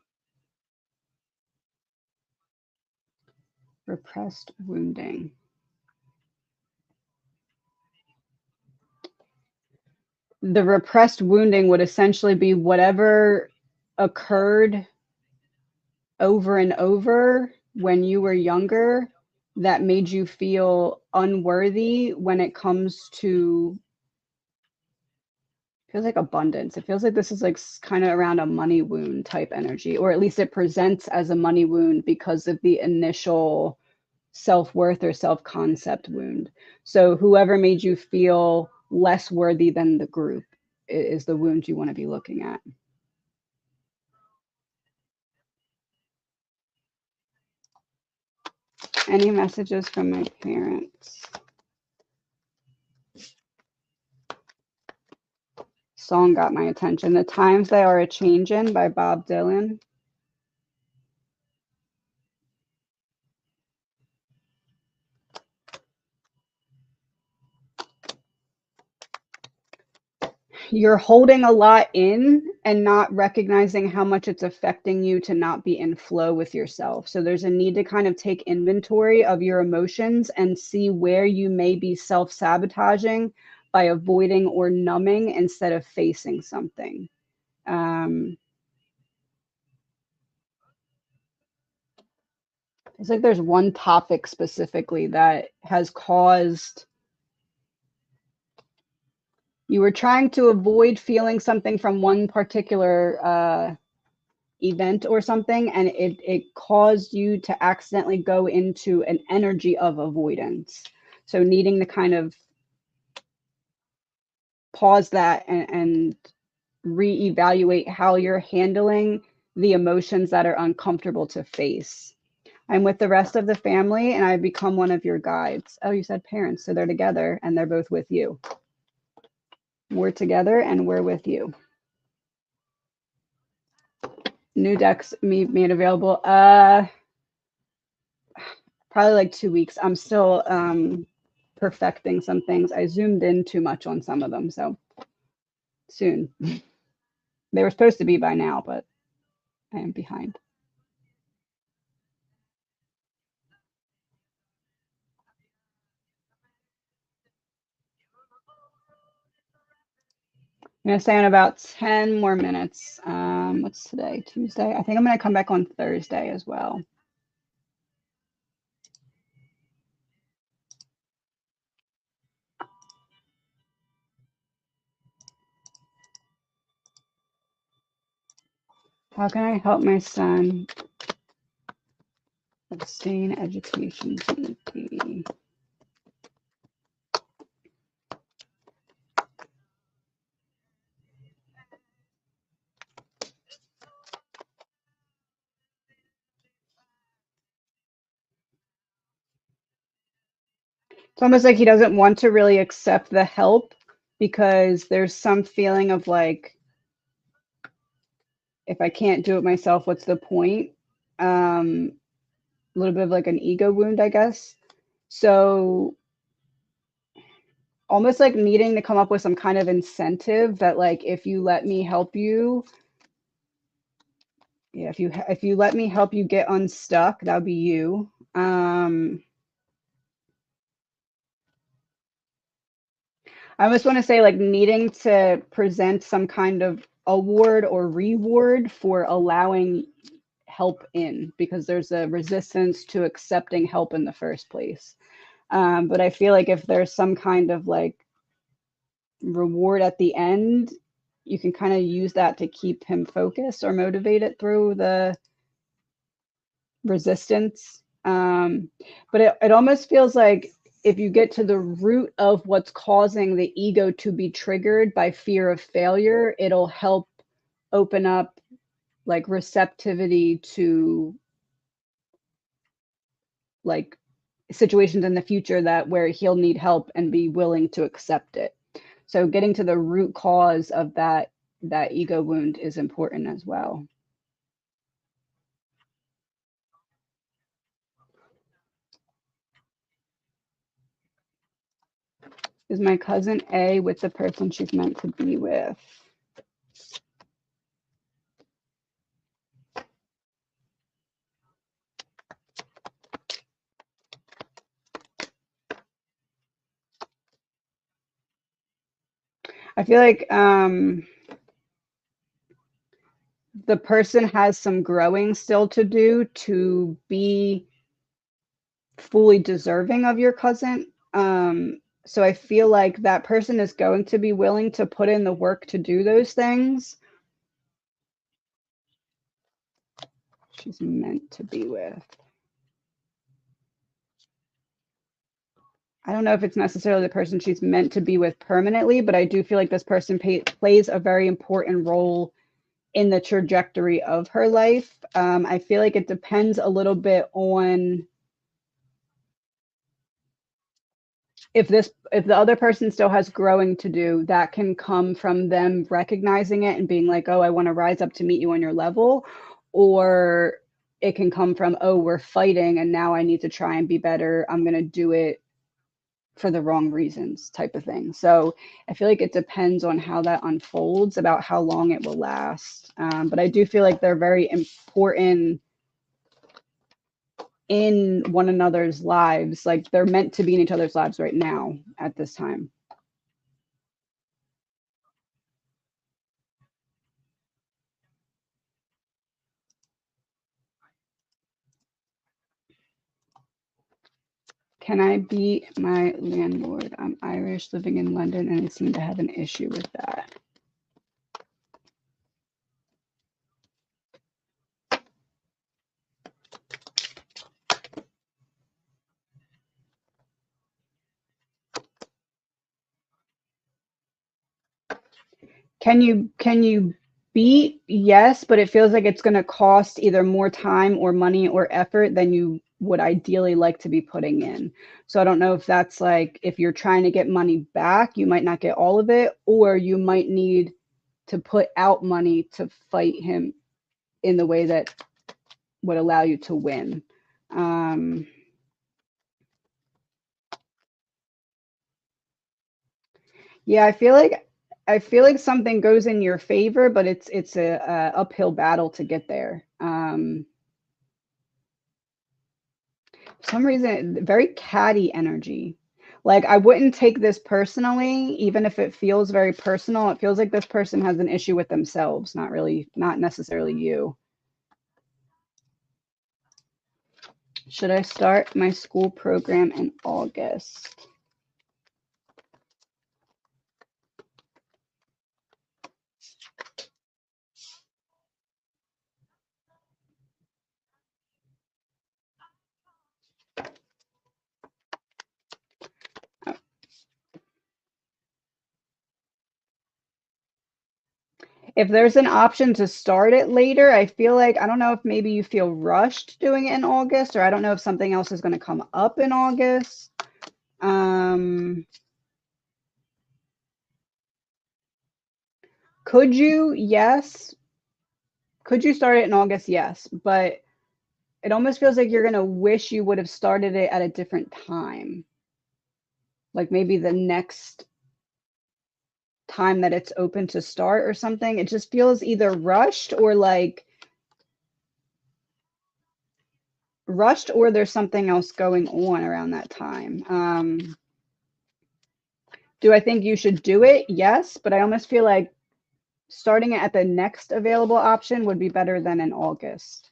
repressed wounding. The repressed wounding would essentially be whatever occurred over and over when you were younger that made you feel unworthy when it comes to, feels like abundance. It feels like this is like kind of around a money wound type energy, or at least it presents as a money wound because of the initial self-worth or self-concept wound. So whoever made you feel less worthy than the group is the wound you want to be looking at. Any messages from my parents? Song got my attention. The Times They Are A-Changin' by Bob Dylan. You're holding a lot in and not recognizing how much it's affecting you to not be in flow with yourself. So there's a need to kind of take inventory of your emotions and see where you may be self-sabotaging by avoiding or numbing instead of facing something. It's like there's one topic specifically that has caused, you were trying to avoid feeling something from one particular event or something, and it caused you to accidentally go into an energy of avoidance. So needing to kind of pause that and reevaluate how you're handling the emotions that are uncomfortable to face. I'm with the rest of the family and I've become one of your guides. Oh, you said parents, so they're together and they're both with you. We're together and we're with you. New decks made available. Probably like 2 weeks. I'm still perfecting some things. I zoomed in too much on some of them, so soon. They were supposed to be by now, but I am behind. I'm going to stay on about 10 more minutes. What's today? Tuesday? I think I'm going to come back on Thursday as well. How can I help my son obtain education GED? It's almost like he doesn't want to really accept the help because there's some feeling of like, if I can't do it myself, what's the point? A little bit of like an ego wound, I guess. So almost like needing to come up with some kind of incentive that like, if you let me help you, yeah, if you let me help you get unstuck, that would be you. I almost want to say like needing to present some kind of award or reward for allowing help in, because there's a resistance to accepting help in the first place. But I feel like if there's some kind of like reward at the end, you can kind of use that to keep him focused or motivated through the resistance. But it almost feels like if you get to the root of what's causing the ego to be triggered by fear of failure, it'll help open up like receptivity to like situations in the future that where he'll need help and be willing to accept it. So getting to the root cause of that ego wound is important as well. Is my cousin A with the person she's meant to be with? I feel like the person has some growing still to do to be fully deserving of your cousin. So I feel like that person is going to be willing to put in the work to do those things. She's meant to be with. I don't know if it's necessarily the person she's meant to be with permanently, but I do feel like this person plays a very important role in the trajectory of her life. I feel like it depends a little bit on if the other person still has growing to do, that can come from them recognizing it and being like, oh, I want to rise up to meet you on your level, or it can come from, oh, we're fighting and now I need to try and be better, I'm going to do it for the wrong reasons, type of thing. So I feel like it depends on how that unfolds about how long it will last. But I do feel like they're very important in one another's lives. Like they're meant to be in each other's lives right now at this time. Can I be my landlord? I'm Irish, living in London, and I seem to have an issue with that. Can you beat? Yes, but it feels like it's going to cost either more time or money or effort than you would ideally like to be putting in. So I don't know if that's like if you're trying to get money back, you might not get all of it, or you might need to put out money to fight him in the way that would allow you to win. Um, yeah, I feel like something goes in your favor, but it's a uphill battle to get there. For some reason, very catty energy. Like I wouldn't take this personally, even if it feels very personal. It feels like this person has an issue with themselves, not necessarily you. Should I start my school program in August? If there's an option to start it later, I feel like, I don't know if maybe you feel rushed doing it in August, or I don't know if something else is going to come up in August. Could you? Yes. Could you start it in August? Yes. But it almost feels like you're going to wish you would have started it at a different time. Like maybe the next time that it's open to start or something. It just feels either rushed or like rushed, or there's something else going on around that time. Do I think you should do it? Yes, but I almost feel like starting it at the next available option would be better than in August.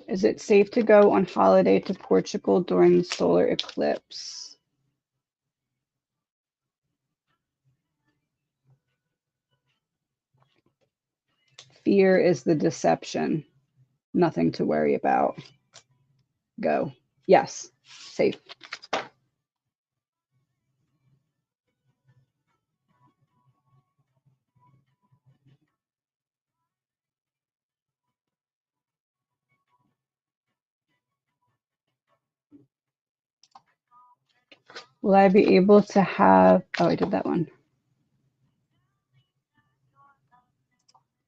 Is it safe to go on holiday to Portugal during the solar eclipse? Fear is the deception. Nothing to worry about. Go. Yes, safe. Will I be able to have, oh, I did that one.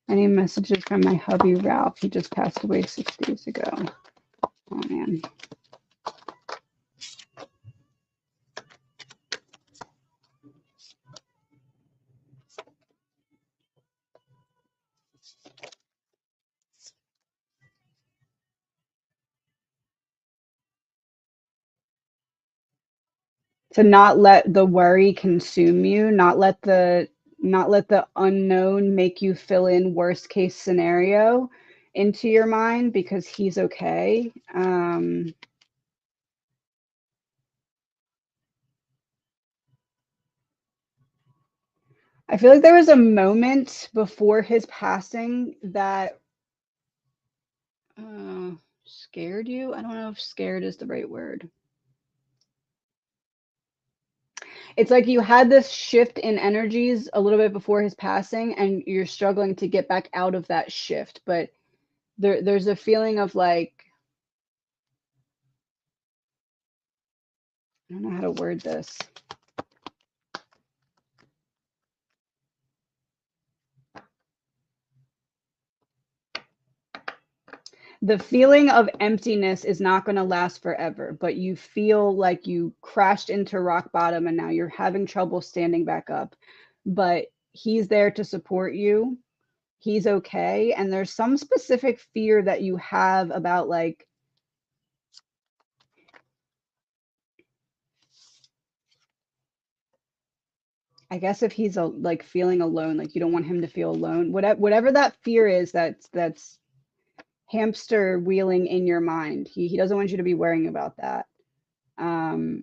Any messages from my hubby, Ralph? He just passed away 6 days ago. Oh, man. To not let the worry consume you, not let the unknown make you fill in worst case scenario into your mind, because he's okay. I feel like there was a moment before his passing that scared you. I don't know if scared is the right word. It's like you had this shift in energies a little bit before his passing, and you're struggling to get back out of that shift. But there's a feeling of like, I don't know how to word this. The feeling of emptiness is not going to last forever, but you feel like you crashed into rock bottom and now you're having trouble standing back up. But he's there to support you. He's okay. And there's some specific fear that you have about, like, I guess if he's like feeling alone, like you don't want him to feel alone. Whatever that fear is, that's hamster wheeling in your mind. He doesn't want you to be worrying about that. Um,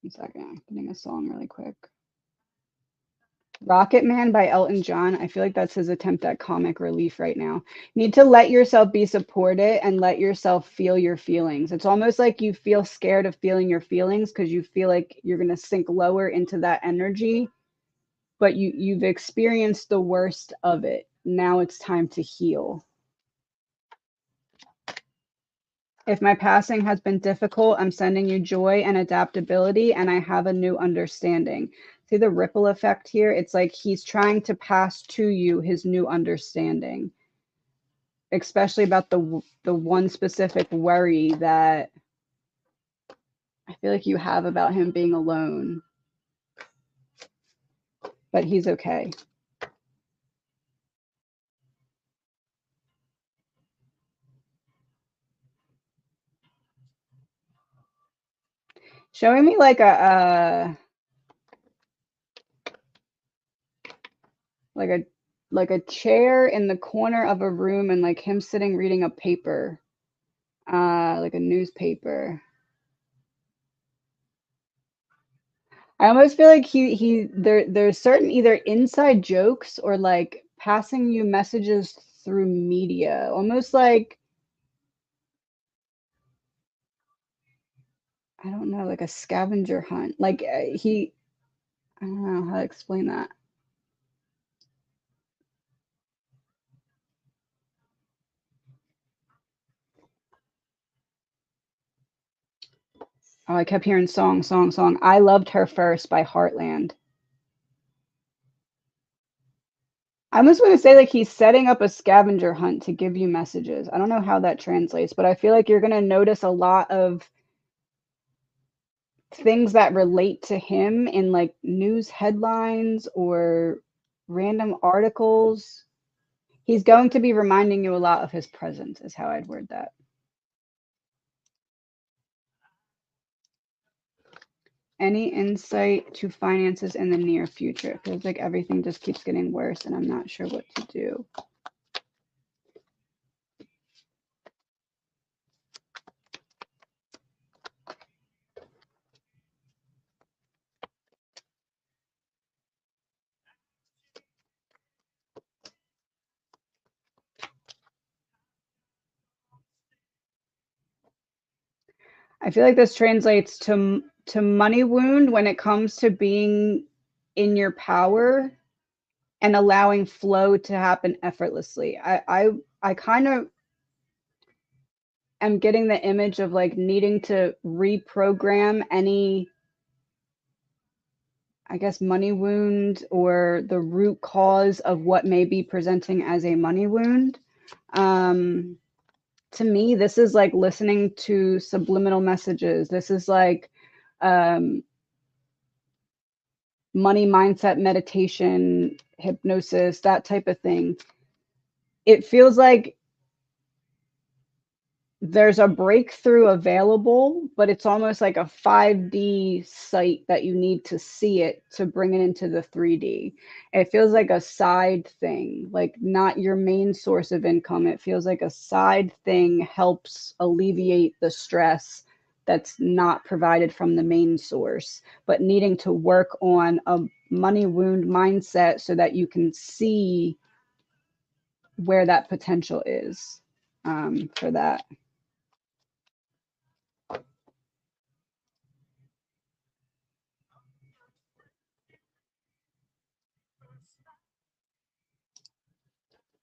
1 second, I'm getting a song really quick. Rocket Man by Elton John. I feel like that's his attempt at comic relief right now. Need to let yourself be supported and let yourself feel your feelings. It's almost like you feel scared of feeling your feelings because you feel like you're going to sink lower into that energy, but you've experienced the worst of it. Now it's time to heal. If my passing has been difficult, I'm sending you joy and adaptability, and I have a new understanding. See the ripple effect here? It's like he's trying to pass to you his new understanding, especially about the one specific worry that I feel like you have about him being alone. But he's okay. Showing me like a like a chair in the corner of a room, and like him sitting reading a paper, like a newspaper. I almost feel like there's certain either inside jokes or like passing you messages through media, almost like I don't know, like a scavenger hunt. Like I don't know how to explain that. Oh, I kept hearing song, song, song. I Loved Her First by Heartland. I almost want to say like he's setting up a scavenger hunt to give you messages. I don't know how that translates, but I feel like you're going to notice a lot of things that relate to him in like news headlines or random articles. He's going to be reminding you a lot of his presence, is how I'd word that. Any insight to finances in the near future? It feels like everything just keeps getting worse and I'm not sure what to do. I feel like this translates to money wound when it comes to being in your power and allowing flow to happen effortlessly. I kind of am getting the image of like needing to reprogram any, I guess, money wound or the root cause of what may be presenting as a money wound. Um, to me, this is like listening to subliminal messages. This is like um, money mindset meditation, hypnosis, that type of thing. It feels like there's a breakthrough available, but it's almost like a 5D site that you need to see it to bring it into the 3D. It feels like a side thing, like not your main source of income. It feels like a side thing helps alleviate the stress that's not provided from the main source, but needing to work on a money wound mindset so that you can see where that potential is for that.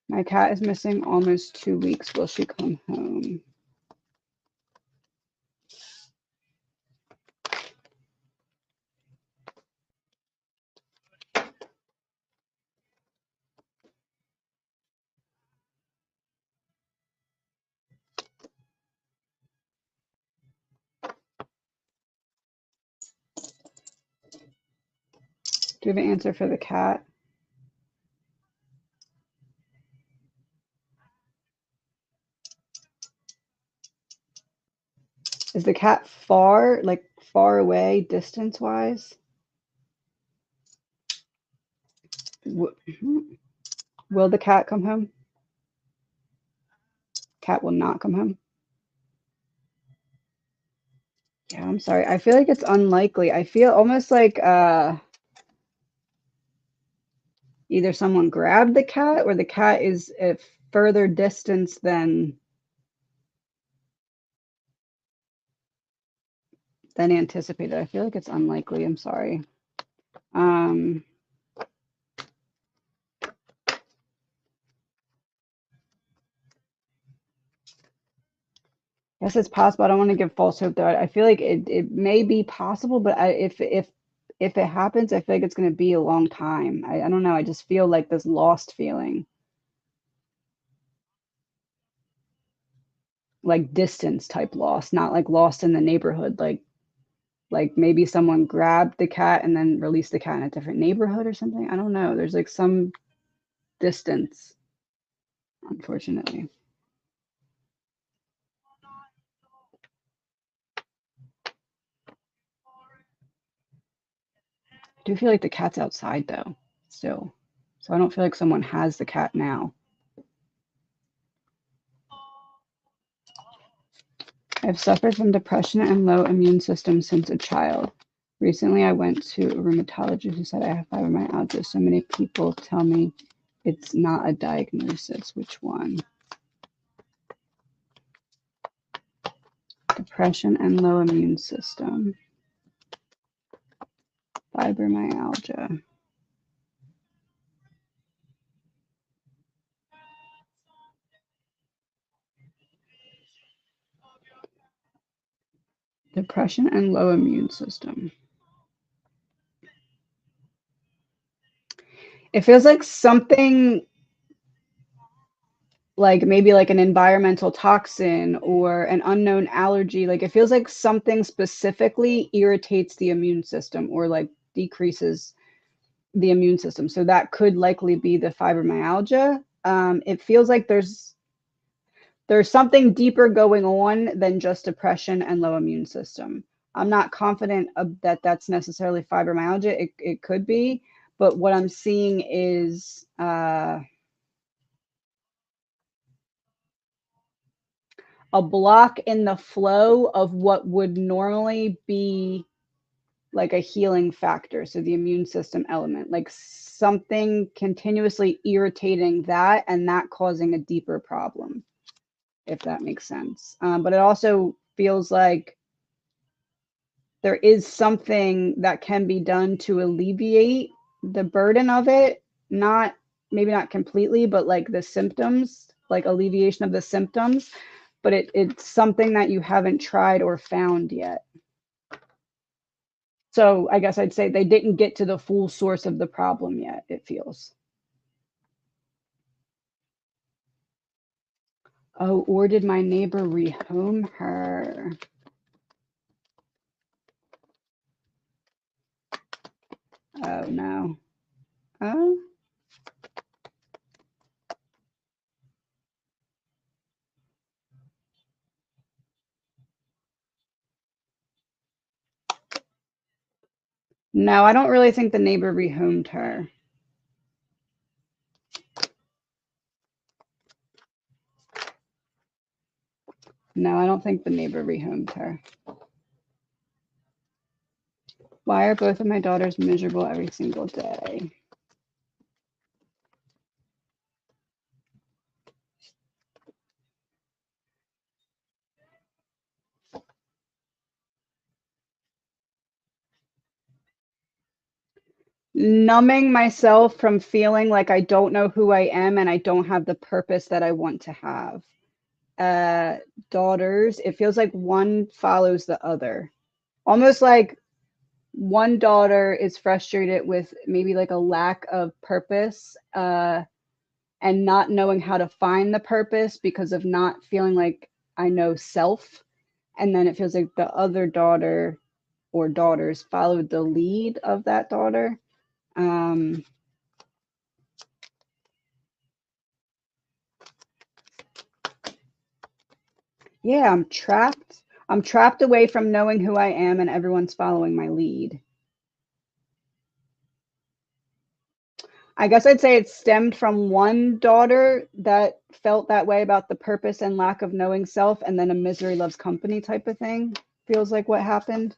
My cat is missing almost 2 weeks. Will she come home? Do you have an answer for the cat? Is the cat far, like far away distance wise? Will the cat come home? Cat will not come home. Yeah, I'm sorry. I feel like it's unlikely. I feel almost like either someone grabbed the cat or the cat is at further distance than anticipated. I feel like it's unlikely. I'm sorry. Um, Yes, it's possible. I don't want to give false hope though. I feel like it may be possible, but if it happens, I feel like it's going to be a long time. I don't know. I just feel like this lost feeling, like distance type loss, not like lost in the neighborhood. Like maybe someone grabbed the cat and then released the cat in a different neighborhood or something. I don't know. There's like some distance, unfortunately. I do feel like the cat's outside though, still. So I don't feel like someone has the cat now. I've suffered from depression and low immune system since a child. Recently, I went to a rheumatologist who said I have fibromyalgia. So many people tell me it's not a diagnosis. Which one? Depression and low immune system. Fibromyalgia. Depression and low immune system. It feels like something, like maybe like an environmental toxin or an unknown allergy. Like it feels like something specifically irritates the immune system or like decreases the immune system. So that could likely be the fibromyalgia. It feels like there's something deeper going on than just depression and low immune system. I'm not confident that that's necessarily fibromyalgia. It could be, but what I'm seeing is a block in the flow of what would normally be like a healing factor. So the immune system element, like something continuously irritating that and that causing a deeper problem, if that makes sense. But it also feels like there is something that can be done to alleviate the burden of it. Not, maybe not completely, but like the symptoms, like alleviation of the symptoms. But it's something that you haven't tried or found yet. So I guess I'd say they didn't get to the full source of the problem yet, it feels. Oh, or did my neighbor rehome her? Oh, no. Oh, no, I don't really think the neighbor rehomed her. No, I don't think the neighbor rehomed her. Why are both of my daughters miserable every single day? Numbing myself from feeling like I don't know who I am and I don't have the purpose that I want to have. Daughters, it feels like one follows the other. Almost like one daughter is frustrated with maybe like a lack of purpose and not knowing how to find the purpose because of not feeling like I know self. And then it feels like the other daughter or daughters followed the lead of that daughter. Um, yeah, I'm trapped. I'm trapped away from knowing who I am, and everyone's following my lead. I guess I'd say it stemmed from one daughter that felt that way about the purpose and lack of knowing self, and then a misery loves company type of thing. Feels like what happened.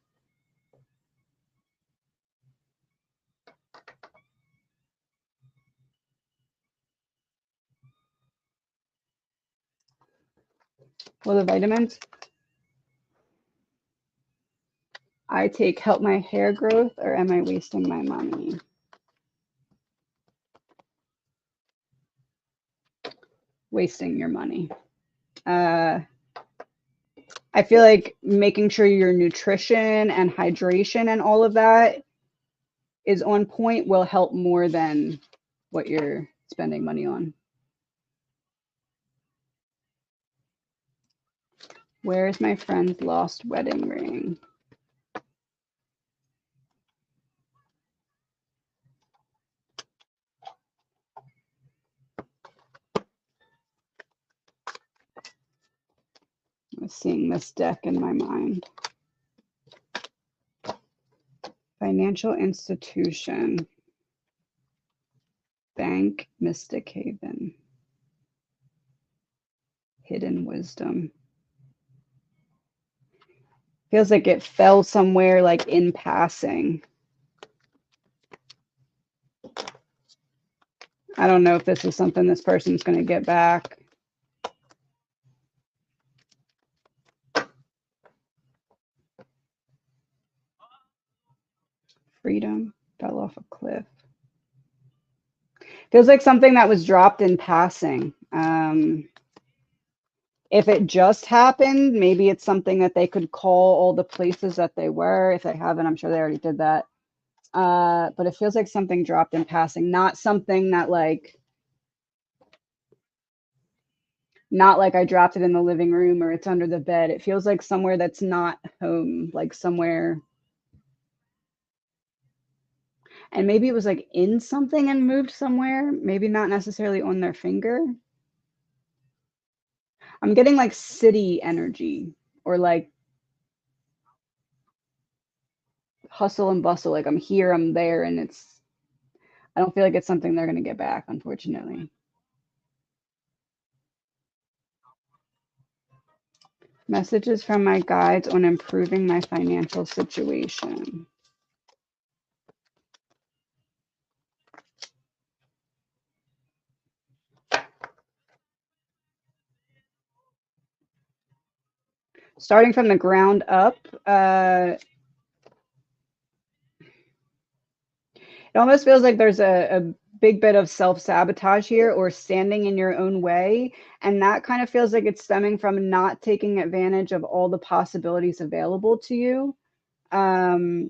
Well, the vitamins I take help my hair growth, or am I wasting my money? Wasting your money. Uh, I feel like making sure your nutrition and hydration and all of that is on point will help more than what you're spending money on. Where is my friend's lost wedding ring? I was seeing this deck in my mind. Financial institution. Bank, Mystic Haven. Hidden wisdom. Feels like it fell somewhere like in passing. I don't know if this is something this person's going to get back. Freedom fell off a cliff. Feels like something that was dropped in passing. If it just happened, maybe it's something that they could call all the places that they were. If they haven't, I'm sure they already did that. But it feels like something dropped in passing, not something that not like I dropped it in the living room or it's under the bed. It feels like somewhere that's not home, like somewhere. And maybe it was like in something and moved somewhere, maybe not necessarily on their finger. I'm getting like city energy or like hustle and bustle. Like I'm here, I'm there, and I don't feel like it's something they're going to get back, unfortunately. Messages from my guides on improving my financial situation. Starting from the ground up, it almost feels like there's a big bit of self-sabotage here or standing in your own way. And that kind of feels like it's stemming from not taking advantage of all the possibilities available to you. I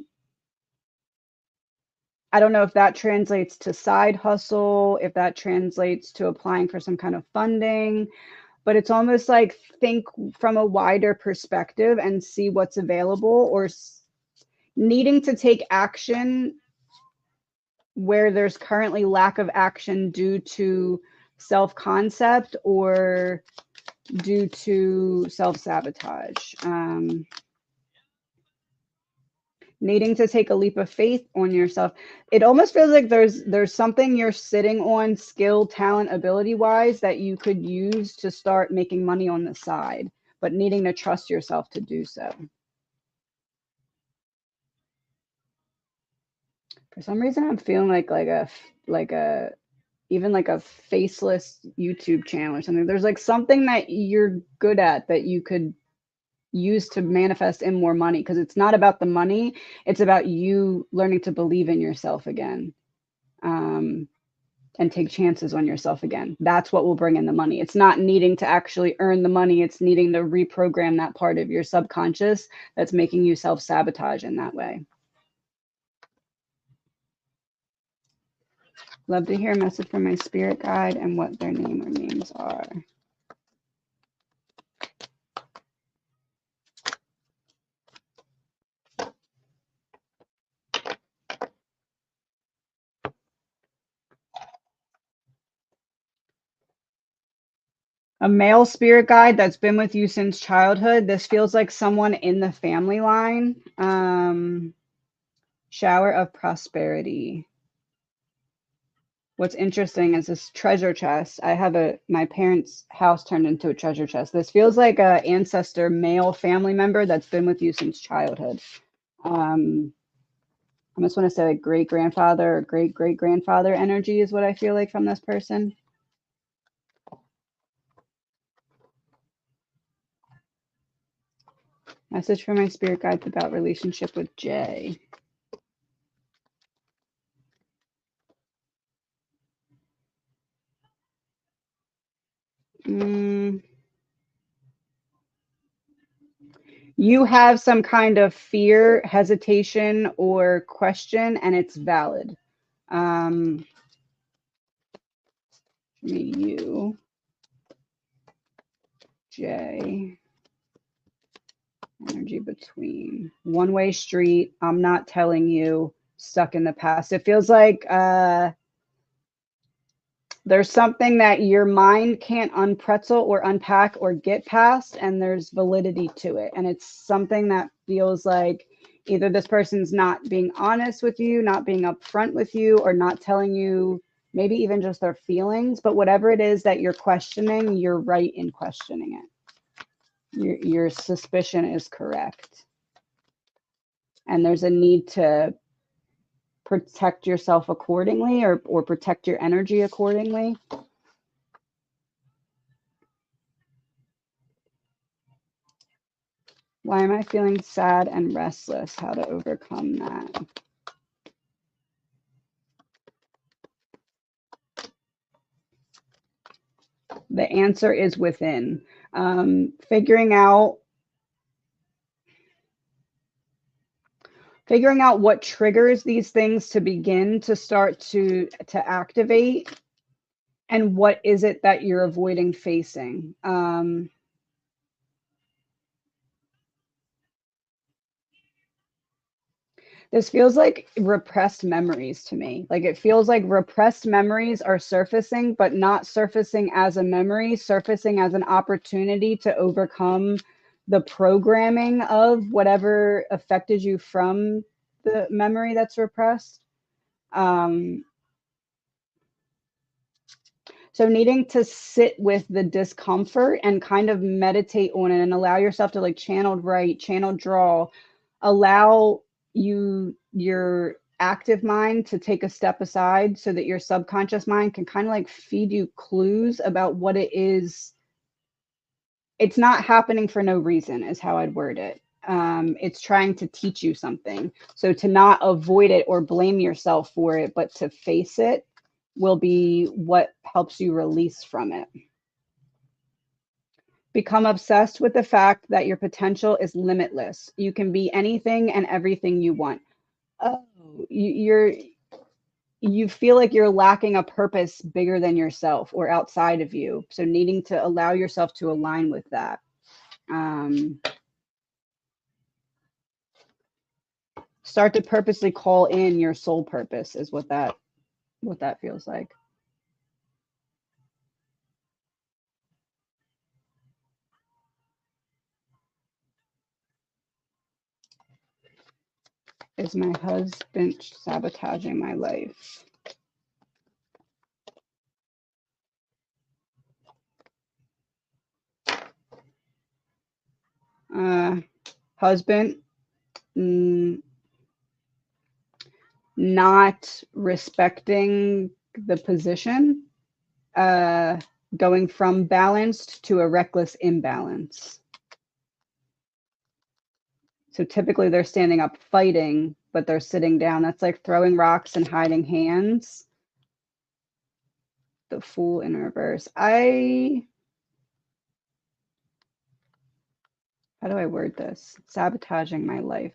don't know if that translates to side hustle, if that translates to applying for some kind of funding, but it's almost like think from a wider perspective and see what's available or needing to take action where there's currently lack of action due to self-concept or due to self-sabotage. Needing to take a leap of faith on yourself. It almost feels like there's something you're sitting on skill, talent, ability wise that you could use to start making money on the side, but needing to trust yourself to do so. For some reason, I'm feeling like a even like a faceless YouTube channel or something. There's like something that you're good at that you could use to manifest in more money, because it's not about the money, it's about you learning to believe in yourself again, and take chances on yourself again. That's what will bring in the money. It's not needing to actually earn the money, it's needing to reprogram that part of your subconscious that's making you self-sabotage in that way. Love to hear a message from my spirit guide and what their name or names are. A male spirit guide that's been with you since childhood. This feels like someone in the family line. Shower of prosperity. What's interesting is this treasure chest. I have my parents' house turned into a treasure chest. This feels like a ancestor male family member that's been with you since childhood. I just want to say like great grandfather or great great grandfather energy is what I feel like from this person. Message from my spirit guides about relationship with Jay. You have some kind of fear, hesitation, or question, and it's valid. You, Jay, energy between one-way street. I'm not telling you, stuck in the past. It feels like there's something that your mind can't unpretzel or unpack or get past, and there's validity to it. And it's something that feels like either this person's not being honest with you, not being upfront with you, or not telling you maybe even just their feelings. But whatever it is that you're questioning, you're right in questioning it. Your suspicion is correct. and there's a need to protect yourself accordingly, or protect your energy accordingly. Why am I feeling sad and restless? How to overcome that? The answer is within. Figuring out what triggers these things to begin to start to activate, and what is it that you're avoiding facing. This feels like repressed memories to me. Like, it feels like repressed memories are surfacing, but not surfacing as a memory, surfacing as an opportunity to overcome the programming of whatever affected you from the memory that's repressed. So needing to sit with the discomfort and kind of meditate on it and allow yourself to, like, channel write, channel draw, allow your active mind to take a step aside so that your subconscious mind can kind of like feed you clues about what it is. It's not happening for no reason, is how I'd word it. It's trying to teach you something. So to not avoid it or blame yourself for it, but to face it, will be what helps you release from it. Become obsessed with the fact that your potential is limitless. You can be anything and everything you want. Oh, you feel like you're lacking a purpose bigger than yourself or outside of you. So needing to allow yourself to align with that. Start to purposely call in your soul purpose is what that feels like. Is my husband sabotaging my life? Husband, not respecting the position, going from balanced to a reckless imbalance. So typically they're standing up fighting, but they're sitting down. That's like throwing rocks and hiding hands. The Fool in reverse. How do I word this? Sabotaging my life.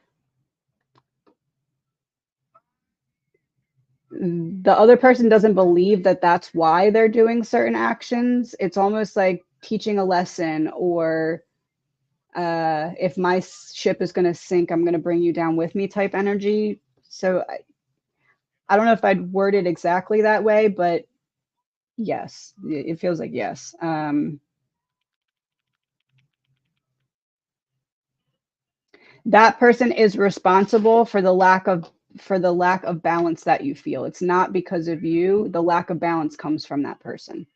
The other person doesn't believe that that's why they're doing certain actions. It's almost like teaching a lesson, or if my ship is going to sink, I'm going to bring you down with me type energy. So I don't know if I'd word it exactly that way, but yes, it feels like yes. That person is responsible for the lack of balance that you feel. It's not because of you. The lack of balance comes from that person.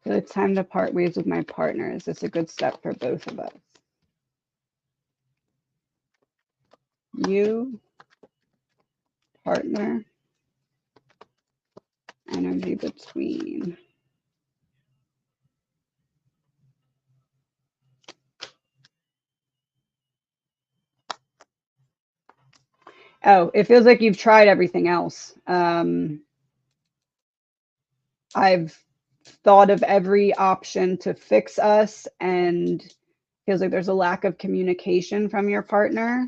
So it's time to part ways with my partner. Is this a good step for both of us? You, partner, energy between. Oh, it feels like you've tried everything else. I've thought of every option to fix us, and feels like there's a lack of communication from your partner.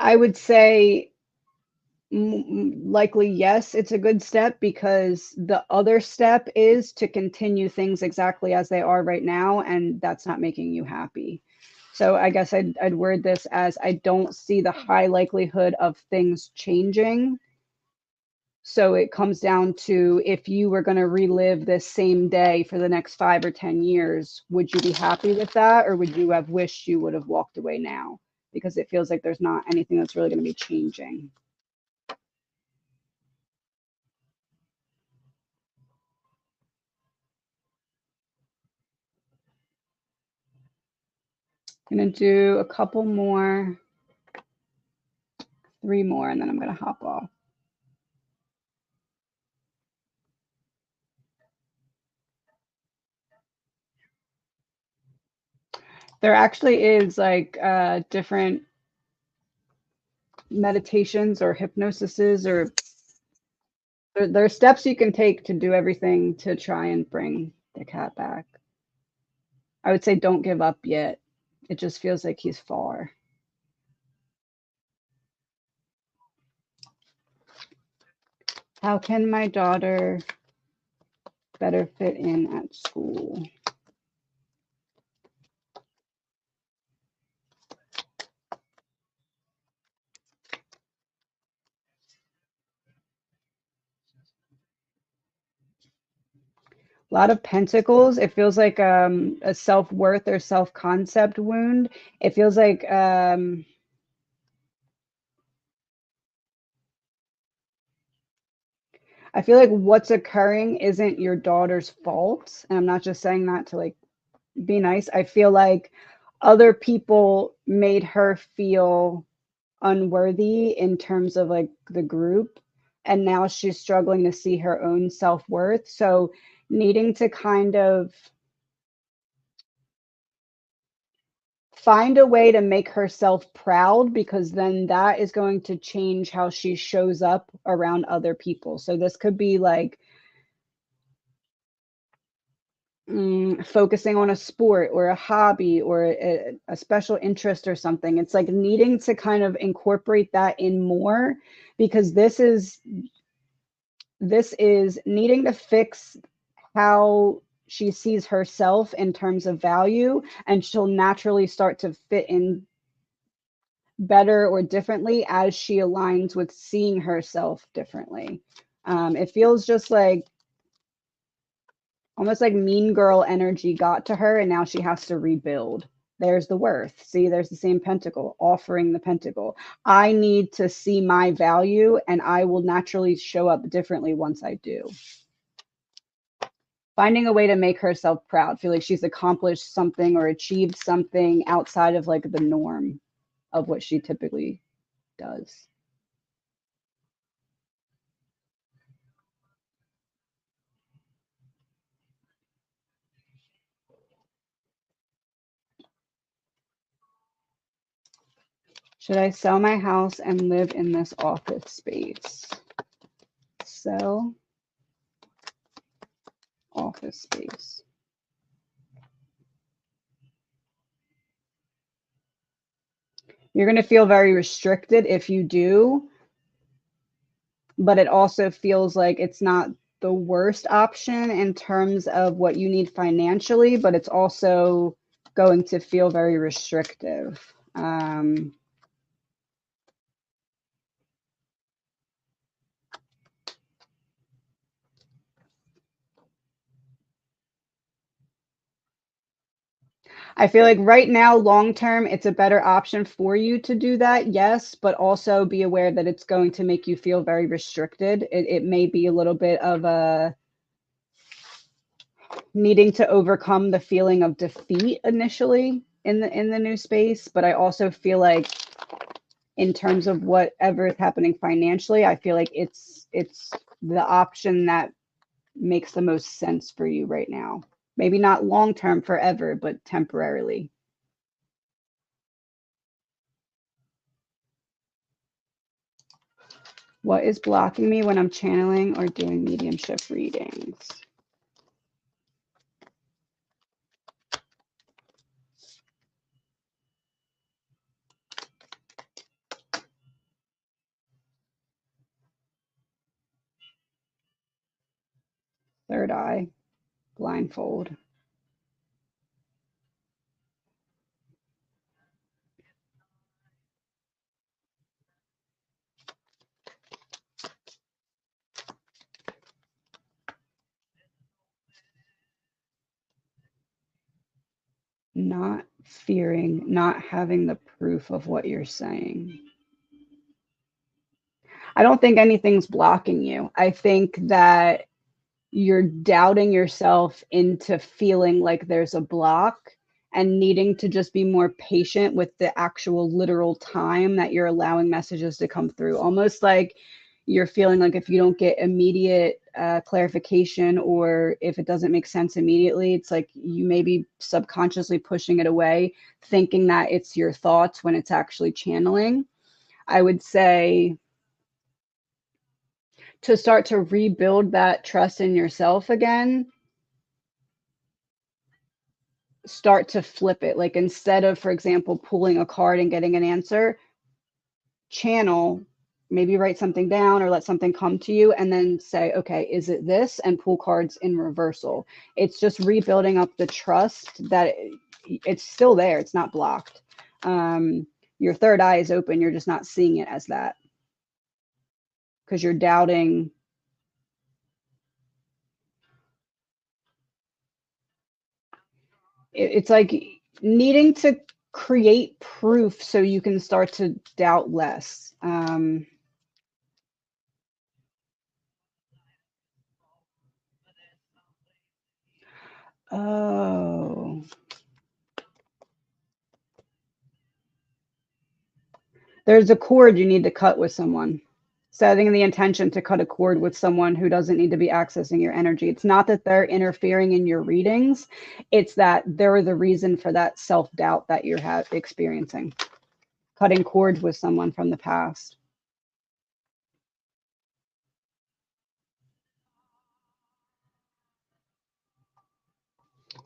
I would say likely yes, it's a good step, because the other step is to continue things exactly as they are right now, and that's not making you happy. So I guess I'd word this as, I don't see the high likelihood of things changing. So it comes down to, if you were going to relive this same day for the next 5 or 10 years, would you be happy with that, or would you have wished you would have walked away now? Because it feels like there's not anything that's really going to be changing. Gonna do a couple more, 3 more, and then I'm gonna hop off. There actually is like different meditations or hypnosises, or there are steps you can take to do everything to try and bring the cat back. I would say don't give up yet. It just feels like he's far. How can my daughter better fit in at school? A lot of pentacles. It feels like a self-worth or self-concept wound. It feels like I feel like what's occurring isn't your daughter's fault. And I'm not just saying that to like be nice. I feel like other people made her feel unworthy in terms of like the group. And now she's struggling to see her own self-worth. So needing to kind of find a way to make herself proud, because then that is going to change how she shows up around other people. So this could be like focusing on a sport or a hobby or a special interest or something. It's like needing to kind of incorporate that in more, because this is needing to fix how she sees herself in terms of value, and she'll naturally start to fit in better or differently as she aligns with seeing herself differently. It feels just like almost like mean girl energy got to her, and now she has to rebuild. There's the worth. See, there's the same pentacle, offering the pentacle. I need to see my value, and I will naturally show up differently once I do. Finding a way to make herself proud, feel like she's accomplished something or achieved something outside of like the norm of what she typically does. Should I sell my house and live in this office space? Sell office space. You're going to feel very restricted if you do, but it also feels like it's not the worst option in terms of what you need financially, but it's also going to feel very restrictive. I feel like right now, long term, it's a better option for you to do that, yes, but also be aware that it's going to make you feel very restricted. It may be a little bit of a needing to overcome the feeling of defeat initially in the new space, but I also feel like in terms of whatever is happening financially, I feel like it's the option that makes the most sense for you right now. Maybe not long term forever, but temporarily. What is blocking me when I'm channeling or doing mediumship readings? Third eye, blindfold. Not fearing, not having the proof of what you're saying. I don't think anything's blocking you. I think that you're doubting yourself into feeling like there's a block. and needing to just be more patient with the actual literal time that you're allowing messages to come through. Almost like you're feeling like if you don't get immediate clarification, or if it doesn't make sense immediately, it's like you may be subconsciously pushing it away, thinking that it's your thoughts when it's actually channeling. I would say to start to rebuild that trust in yourself again, start to flip it. Like instead of, for example, pulling a card and getting an answer, channel, maybe write something down or let something come to you and then say, okay, is it this? And pull cards in reversal. It's just rebuilding up the trust that it's still there. It's not blocked. Your third eye is open. You're just not seeing it as that because you're doubting. It's like needing to create proof so you can start to doubt less. Oh, there's a cord you need to cut with someone. Setting the intention to cut a cord with someone who doesn't need to be accessing your energy. It's not that they're interfering in your readings. It's that they're the reason for that self-doubt that you're experiencing. Cutting cords with someone from the past.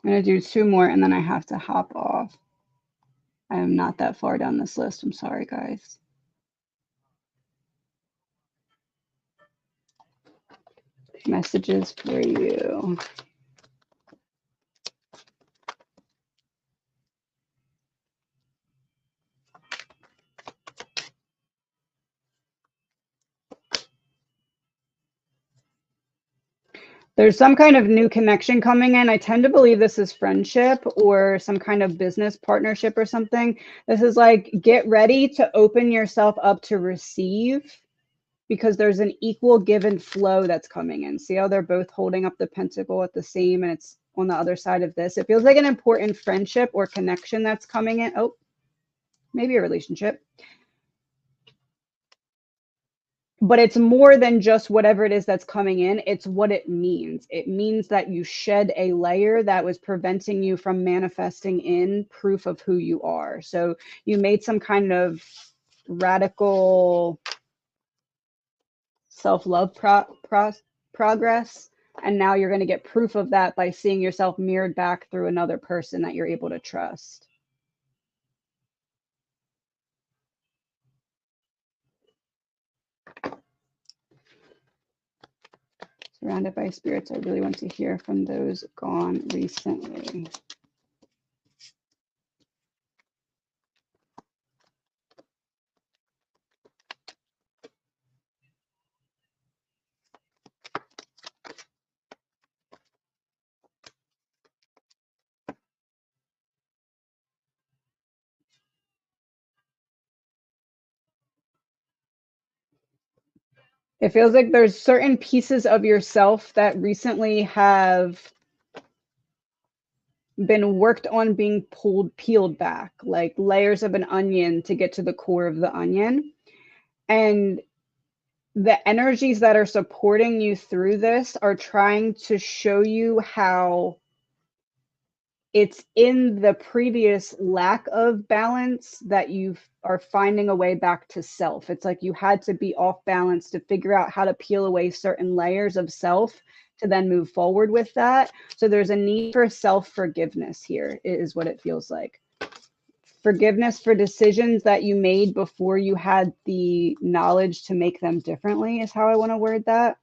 I'm going to do two more and then I have to hop off. I am not that far down this list. I'm sorry, guys. Messages for you. There's some kind of new connection coming in. I tend to believe this is friendship or some kind of business partnership or something. This is like, get ready to open yourself up to receive, because there's an equal give and flow that's coming in. See how they're both holding up the pentacle at the same, and it's on the other side of this. It feels like an important friendship or connection that's coming in. Oh, maybe a relationship. But it's more than just whatever it is that's coming in. It's what it means. It means that you shed a layer that was preventing you from manifesting in proof of who you are. So you made some kind of radical self-love progress, and now you're going to get proof of that by seeing yourself mirrored back through another person that you're able to trust. Surrounded by spirits, I really want to hear from those gone recently. It feels like there's certain pieces of yourself that recently have been worked on being peeled back, like layers of an onion to get to the core of the onion. And the energies that are supporting you through this are trying to show you how it's in the previous lack of balance that you are finding a way back to self. It's like you had to be off balance to figure out how to peel away certain layers of self to then move forward with that. So there's a need for self-forgiveness here, is what it feels like. Forgiveness for decisions that you made before you had the knowledge to make them differently, is how I want to word that.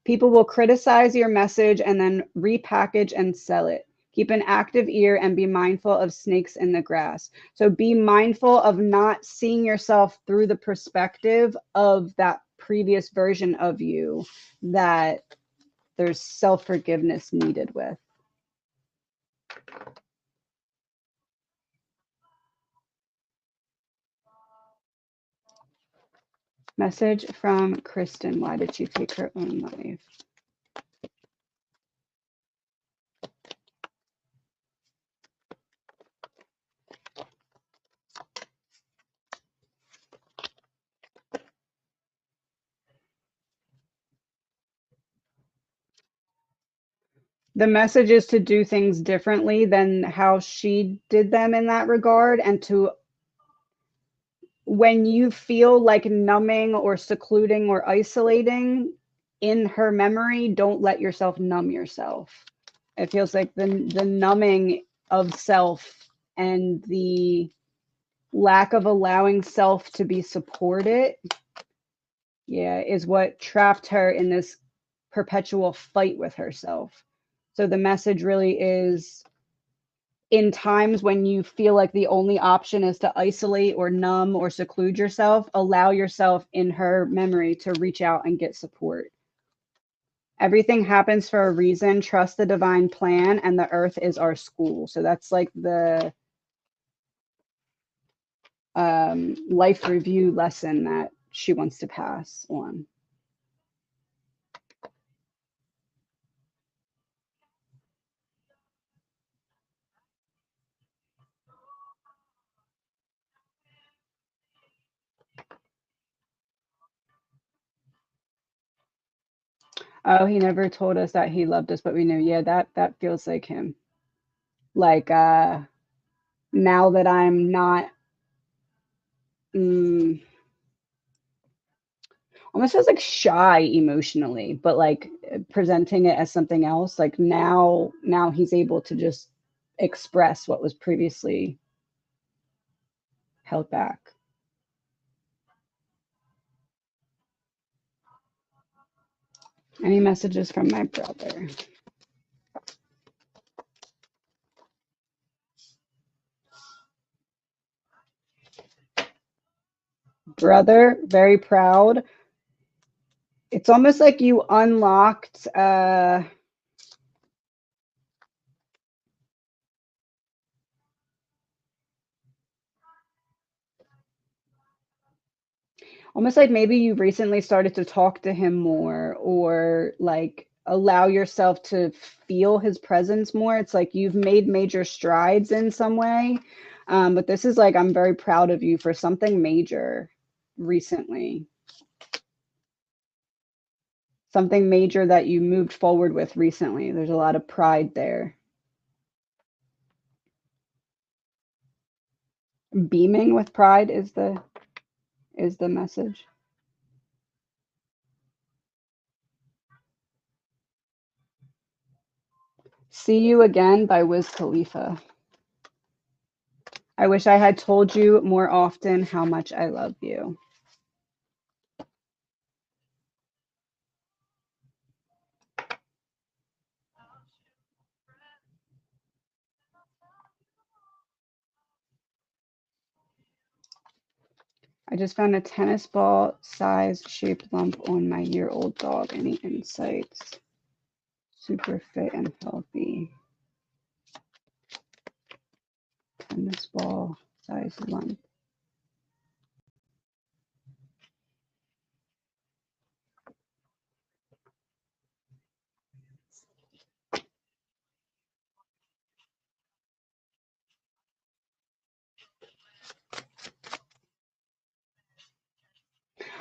People will criticize your message and then repackage and sell it. Keep an active ear and be mindful of snakes in the grass. So be mindful of not seeing yourself through the perspective of that previous version of you that there's self-forgiveness needed with. Message from Kristen. Why did she take her own life? The message is to do things differently than how she did them in that regard, and to, when you feel like numbing or secluding or isolating in her memory, don't let yourself numb yourself. It feels like the numbing of self and the lack of allowing self to be supported, yeah, is what trapped her in this perpetual fight with herself. So the message really is, in times when you feel like the only option is to isolate or numb or seclude yourself, allow yourself in her memory to reach out and get support. Everything happens for a reason. Trust the divine plan, and the earth is our school. So that's like the life review lesson that she wants to pass on. Oh, he never told us that he loved us, but we knew. Yeah, that feels like him. Like now that I'm not, mm, almost feels like shy emotionally, but like presenting it as something else. Like now he's able to just express what was previously held back. Any messages from my brother? Brother, very proud. It's almost like you unlocked almost like maybe you recently started to talk to him more, or like allow yourself to feel his presence more. It's like you've made major strides in some way. But this is like, I'm very proud of you for something major recently, something major that you moved forward with recently. There's a lot of pride there. Beaming with pride is the message. See You Again by Wiz Khalifa. I wish I had told you more often how much I love you. I just found a tennis ball size shaped lump on my year-old dog. Any insights? Super fit and healthy. Tennis ball size lump.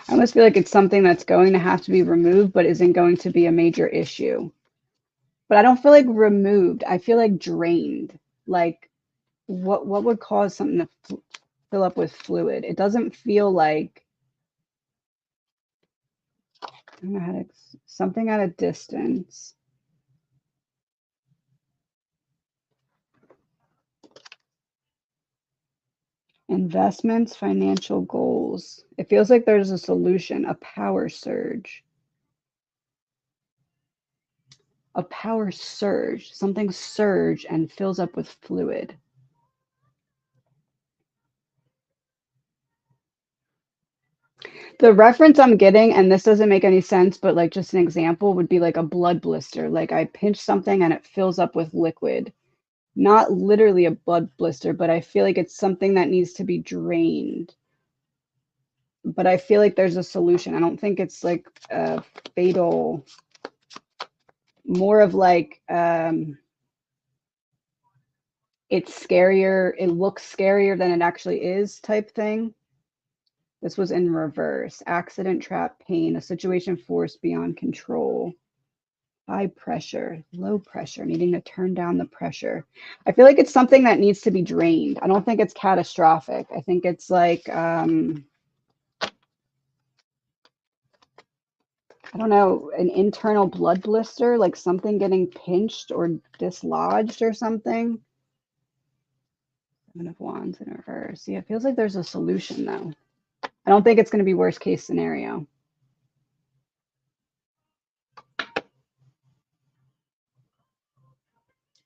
I almost feel like it's something that's going to have to be removed, but isn't going to be a major issue. But I don't feel like removed. I feel like drained. Like what would cause something to fill up with fluid? It doesn't feel like, I don't know how to, something at a distance. Investments, financial goals. It feels like there's a solution, a power surge. A power surge. Something surge and fills up with fluid. The reference I'm getting, and this doesn't make any sense, but like just an example would be like a blood blister. Like I pinch something and it fills up with liquid. Not literally a blood blister, but I feel like it's something that needs to be drained. But I feel like there's a solution. I don't think it's like a fatal, more of like it's scarier, it looks scarier than it actually is type thing. This was in reverse. Accident, trap, pain, a situation forced beyond control. high pressure, low pressure, needing to turn down the pressure. I feel like it's something that needs to be drained. I don't think it's catastrophic. I think it's like, I don't know, an internal blood blister, like something getting pinched or dislodged or something. Seven of Wands in reverse. Yeah, it feels like there's a solution though. I don't think it's going to be worst case scenario.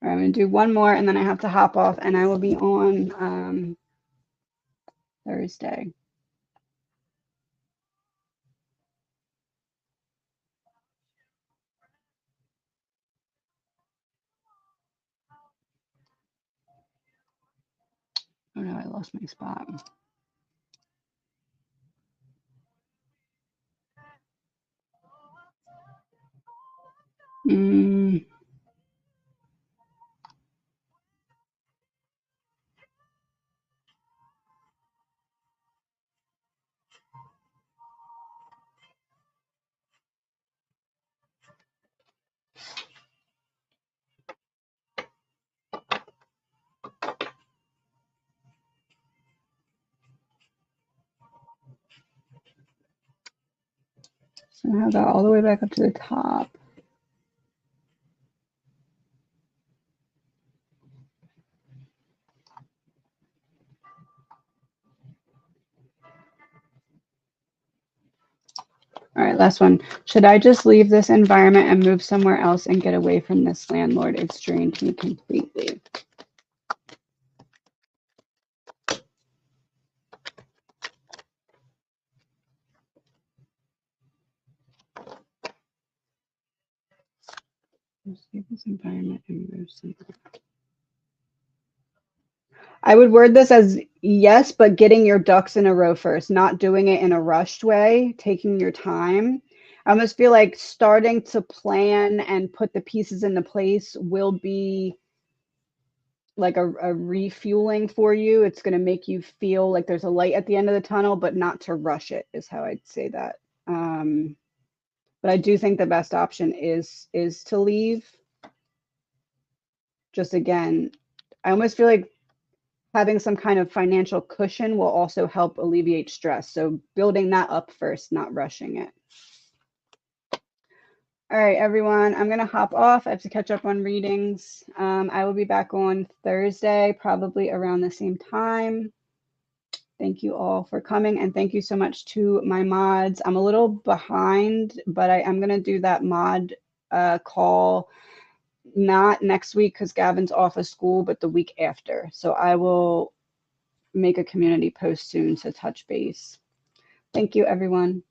All right, I'm going to do one more and then I have to hop off and I will be on Thursday. Oh no, I lost my spot. Somehow got all the way back up to the top. All right, last one. Should I just leave this environment and move somewhere else and get away from this landlord? It's drained me completely. Just leave this environment and move somewhere. I would word this as yes, but getting your ducks in a row first, not doing it in a rushed way, taking your time. I almost feel like starting to plan and put the pieces into place will be like a refueling for you. It's going to make you feel like there's a light at the end of the tunnel, but not to rush it is how I'd say that. But I do think the best option is to leave. Just again, I almost feel like having some kind of financial cushion will also help alleviate stress. So building that up first, not rushing it. All right, everyone, I'm going to hop off. I have to catch up on readings. I will be back on Thursday, probably around the same time. Thank you all for coming, and thank you so much to my mods. I'm a little behind, but I'm going to do that mod call not next week because Gavin's off of school, but the week after. So I will make a community post soon to touch base. Thank you, everyone.